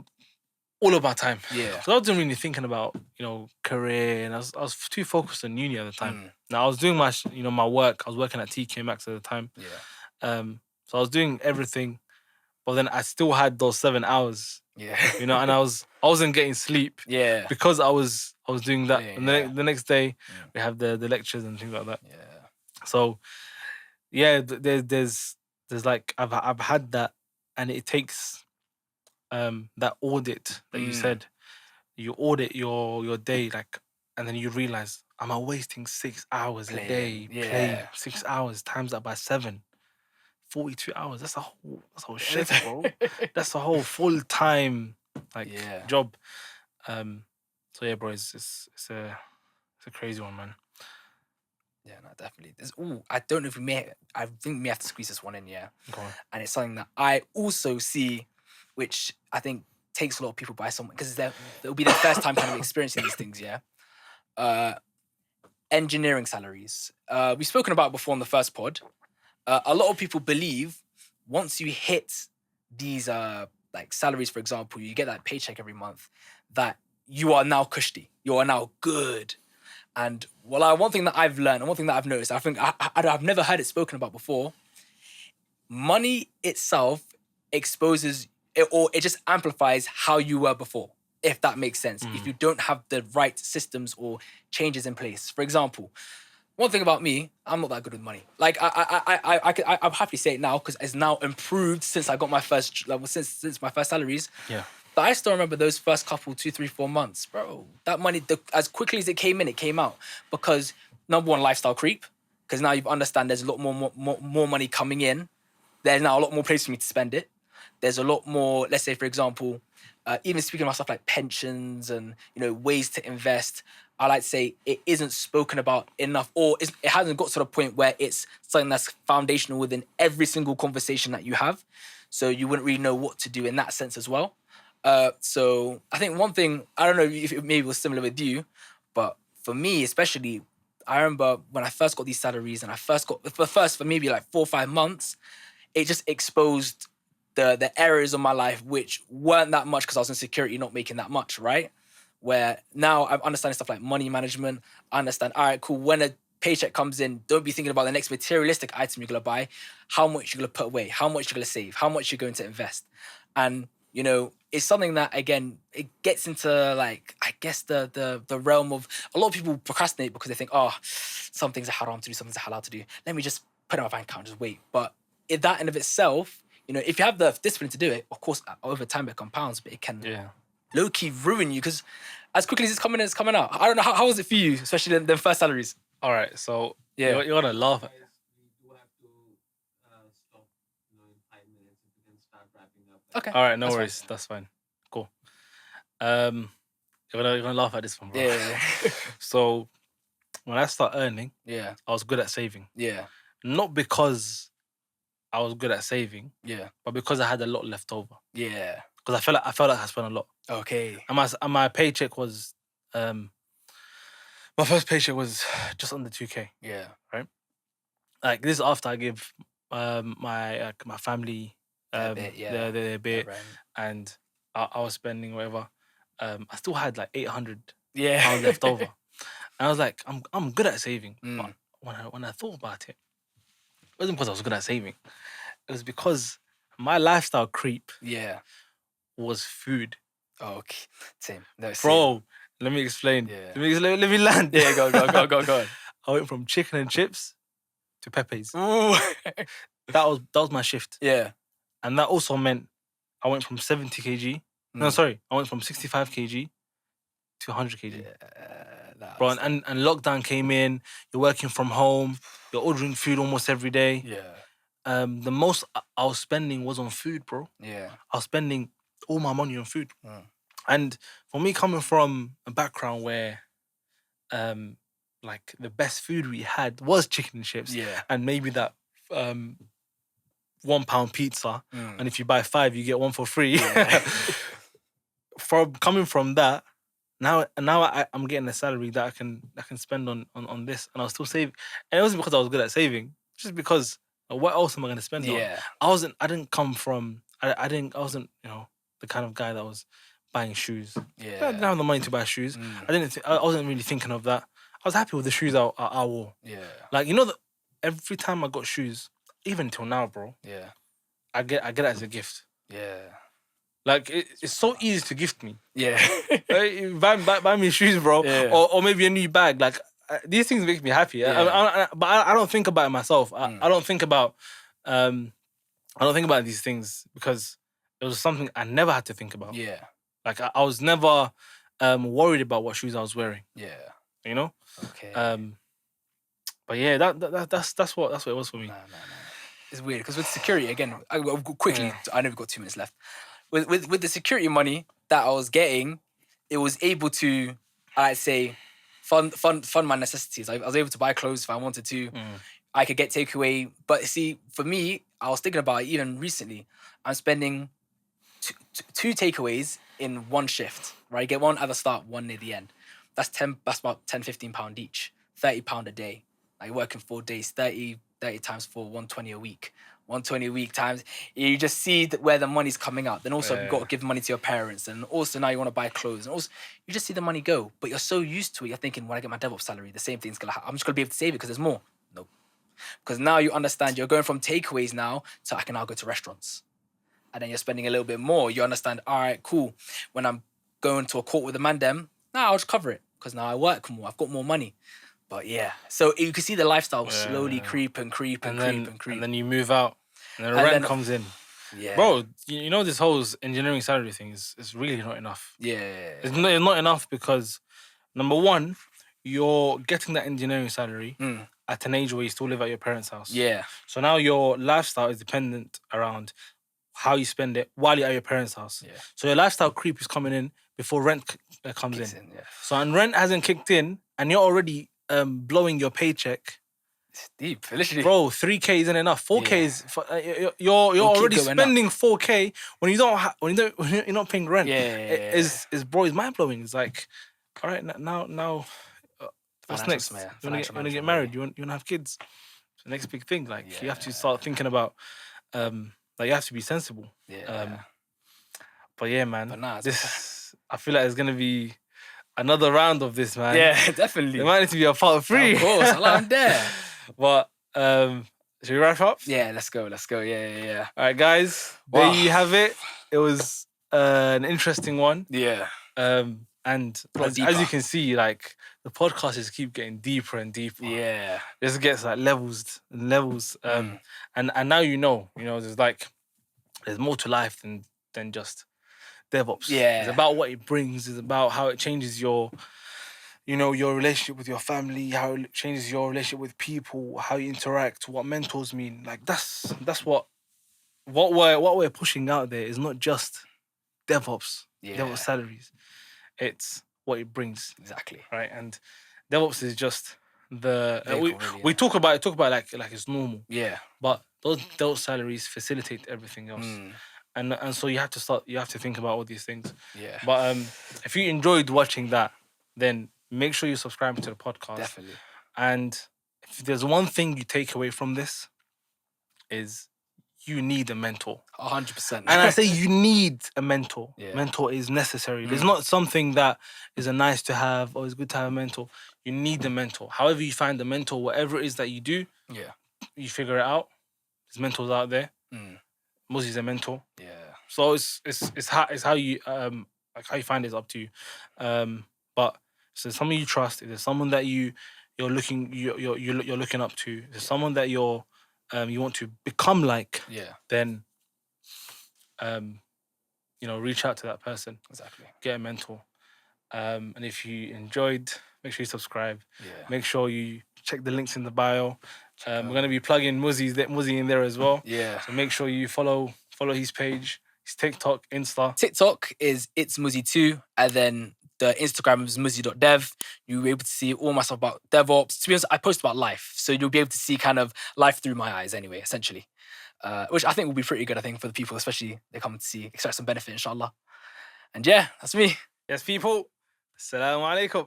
all of my time. So I wasn't really thinking about, you know, career, and I was too focused on uni at the time. Now I was doing my work. I was working at TK Maxx at the time. So I was doing everything, but then I still had those 7 hours. You know, and I wasn't getting sleep. Because I was doing that. And then the next day we have the lectures and things like that. So there's like I've had that, and it takes that audit that you said. You audit your day, like, and then you realize, am I wasting 6 hours a day playing? 6 hours times that by 7. 42 hours. That's a whole shift, bro. That's a whole full-time job. So yeah, bro, it's a crazy one, man. Yeah, no, definitely. I don't know if I think we may have to squeeze this one in, yeah. Go on. And it's something that I also see, which I think takes a lot of people by someone, because it'll be their first time kind of experiencing these things, yeah. Engineering salaries. We've spoken about it before on the first pod. A lot of people believe once you hit these like salaries, for example, you get that paycheck every month, that you are now cushy, you are now good. And one thing that I've learned and one thing that I've noticed, I think I've never heard it spoken about before, money itself exposes it, or it just amplifies how you were before, if that makes sense. If you don't have the right systems or changes in place. For example, one thing about me, I'm not that good with money. Like I'll happily say it now because it's now improved since I got my first since my first salaries. Yeah. But I still remember those first couple 2, 3, 4 months, bro. That money, as quickly as it came in, it came out, because number one, lifestyle creep. Because now you understand there's a lot more money coming in. There's now a lot more place for me to spend it. There's a lot more. Let's say, for example, even speaking about stuff like pensions and ways to invest, I like to say it isn't spoken about enough, or it hasn't got to the point where it's something that's foundational within every single conversation that you have. So you wouldn't really know what to do in that sense as well. So I think one thing, I don't know if it maybe was similar with you, but for me especially, I remember when I first got these salaries and for maybe like 4 or 5 months, it just exposed the areas of my life which weren't that much because I was in security, not making that much, right? Where now I'm understanding stuff like money management. I understand, all right, cool, when a paycheck comes in, don't be thinking about the next materialistic item you're going to buy, how much you're going to put away, how much you're going to save, how much you're going to invest. And it's something that, again, it gets into, like, I guess the realm of, a lot of people procrastinate because they think, oh, some things are haram to do, some things are halal to do. Let me just put it in my bank account and just wait. But that in of itself, if you have the discipline to do it, of course, over time it compounds, but it can low-key ruin you, because as quickly as it's coming in, it's coming out. I don't know, how was it for you, especially the first salaries? All right, so you're going to laugh. Okay. All right, no worries. Fine. That's fine. Cool. You're gonna laugh at this one, bro. Yeah. So when I start earning, I was good at saving. Yeah. Not because I was good at saving, but because I had a lot left over. Yeah. Because I felt like I spent a lot. Okay. And my paycheck was my first paycheck was just under 2K. Yeah. Right. Like, this is after I give my family their bit, and I was spending whatever. I still had like 800 pounds left over, and I was like, I'm good at saving. But when I thought about it, it wasn't because I was good at saving. It was because my lifestyle creep was food. Oh, okay. Same. No, same. Bro, let me explain. Yeah. Let me land. Yeah, go. I went from chicken and chips to Pepe's. Ooh. That was my shift. Yeah. And that also meant I went from 70 kg. No, sorry. I went from 65 kg to 100 kg. Yeah, bro, and lockdown came in. You're working from home. You're ordering food almost every day. Yeah. The most I was spending was on food, bro. Yeah. I was spending all my money on food. And for me, coming from a background where like the best food we had was chicken and chips. Yeah. And maybe that £1 pizza, and if you buy 5, you get 1 for free. Yeah. Coming from that, now I'm getting a salary that I can spend on this, and I'll still save. And it wasn't because I was good at saving, just because what else am I going to spend on? I wasn't the kind of guy that was buying shoes. Yeah. I didn't have the money to buy shoes. I wasn't really thinking of that. I was happy with the shoes I wore. Yeah. Like, every time I got shoes, even till now, bro. Yeah. I get it as a gift. Yeah. Like, it's so easy to gift me. Yeah. buy me shoes, bro. Yeah. Or maybe a new bag. Like, these things make me happy. Yeah. But I don't think about it myself. I don't think about these things because it was something I never had to think about. Yeah. Like, I was never worried about what shoes I was wearing. Yeah. Okay. But yeah, that's what it was for me. No. it's weird because with security again, quickly. I know we've got 2 minutes left. With the security money that I was getting, it was able to, I'd say, fund my necessities. I was able to buy clothes if I wanted to. I could get takeaway. But see, for me, I was thinking about it even recently. I'm spending two takeaways in one shift, right? Get one at the start, one near the end. That's about £10-15 each. £30 a day. Like working 4 days, 30 times 4, 120 a week. 120 a week times, you just see where the money's coming out. Then also you've got to give money to your parents. And also now you want to buy clothes. And also you just see the money go. But you're so used to it, you're thinking, when I get my DevOps salary, the same thing's going to happen. I'm just going to be able to save it because there's more. No. Because now you understand you're going from takeaways now to I can now go to restaurants. And then you're spending a little bit more. You understand, all right, cool. When I'm going to a court with a man them, now I'll just cover it. Because now I work more. I've got more money. But yeah. So you can see the lifestyle slowly creep. And then you move out. And then rent comes in. Yeah. Bro, you know this whole engineering salary thing is really not enough. Yeah. It's not enough because, number one, you're getting that engineering salary at an age where you still live at your parents' house. Yeah. So now your lifestyle is dependent around how you spend it while you're at your parents' house. Yeah. So your lifestyle creep is coming in before rent comes in. Yeah. So and rent hasn't kicked in and you're already blowing your paycheck. It's deep, literally. Bro, 3K isn't enough. 4K is you're already spending 4K when you're not paying rent. Is mind blowing. It's like, all right, now what's next? You want to get married? You want to have kids? It's the next big thing. Like you have to start thinking about like you have to be sensible. But yeah, man. But nah, I feel like there's gonna be another round of this, man. Yeah, definitely. There might need to be a part 3. Of course, I'm there. But should we wrap up? Yeah, let's go. Yeah. All right, guys. There you have it. It was an interesting one. Yeah. And as you can see, like the podcast just keep getting deeper and deeper. Yeah. This gets like levels and levels. And now you know, there's more to life than just DevOps. Yeah. It's about what it brings. It's about how it changes your relationship with your family, how it changes your relationship with people, how you interact, what mentors mean. Like that's what we're pushing out there is not just DevOps, DevOps salaries. It's what it brings. Exactly. Right? And DevOps is just we talk about it like it's normal. Yeah. But those salaries facilitate everything else. And so you have to think about all these things. Yeah. But if you enjoyed watching that, then make sure you subscribe to the podcast. Definitely. And if there's one thing you take away from this, is you need a mentor. 100%. And I say you need a mentor. Yeah. Mentor is necessary. It's not something that is a nice to have or it's good to have a mentor. You need a mentor. However you find the mentor, whatever it is that you do, you figure it out. There's mentors out there. Muzzy's a mentor. Yeah. So it's how you how you find it's up to you. But so someone you trust, if there's someone that you're looking up to, if there's someone that you want to become like, then reach out to that person. Exactly. Get a mentor. And if you enjoyed, make sure you subscribe. Yeah. Make sure you check the links in the bio. We're gonna be plugging Muzzy in there as well. Yeah. So make sure you follow his page, his TikTok, Insta. TikTok is It's Muzzy2, and then the Instagram is muzzy.dev. You'll be able to see all my stuff about DevOps. To be honest, I post about life. So you'll be able to see kind of life through my eyes anyway, essentially. Which I think will be pretty good, for the people, especially they come to see, extract some benefit, inshallah. And yeah, that's me. Yes, people. Assalamu alaikum.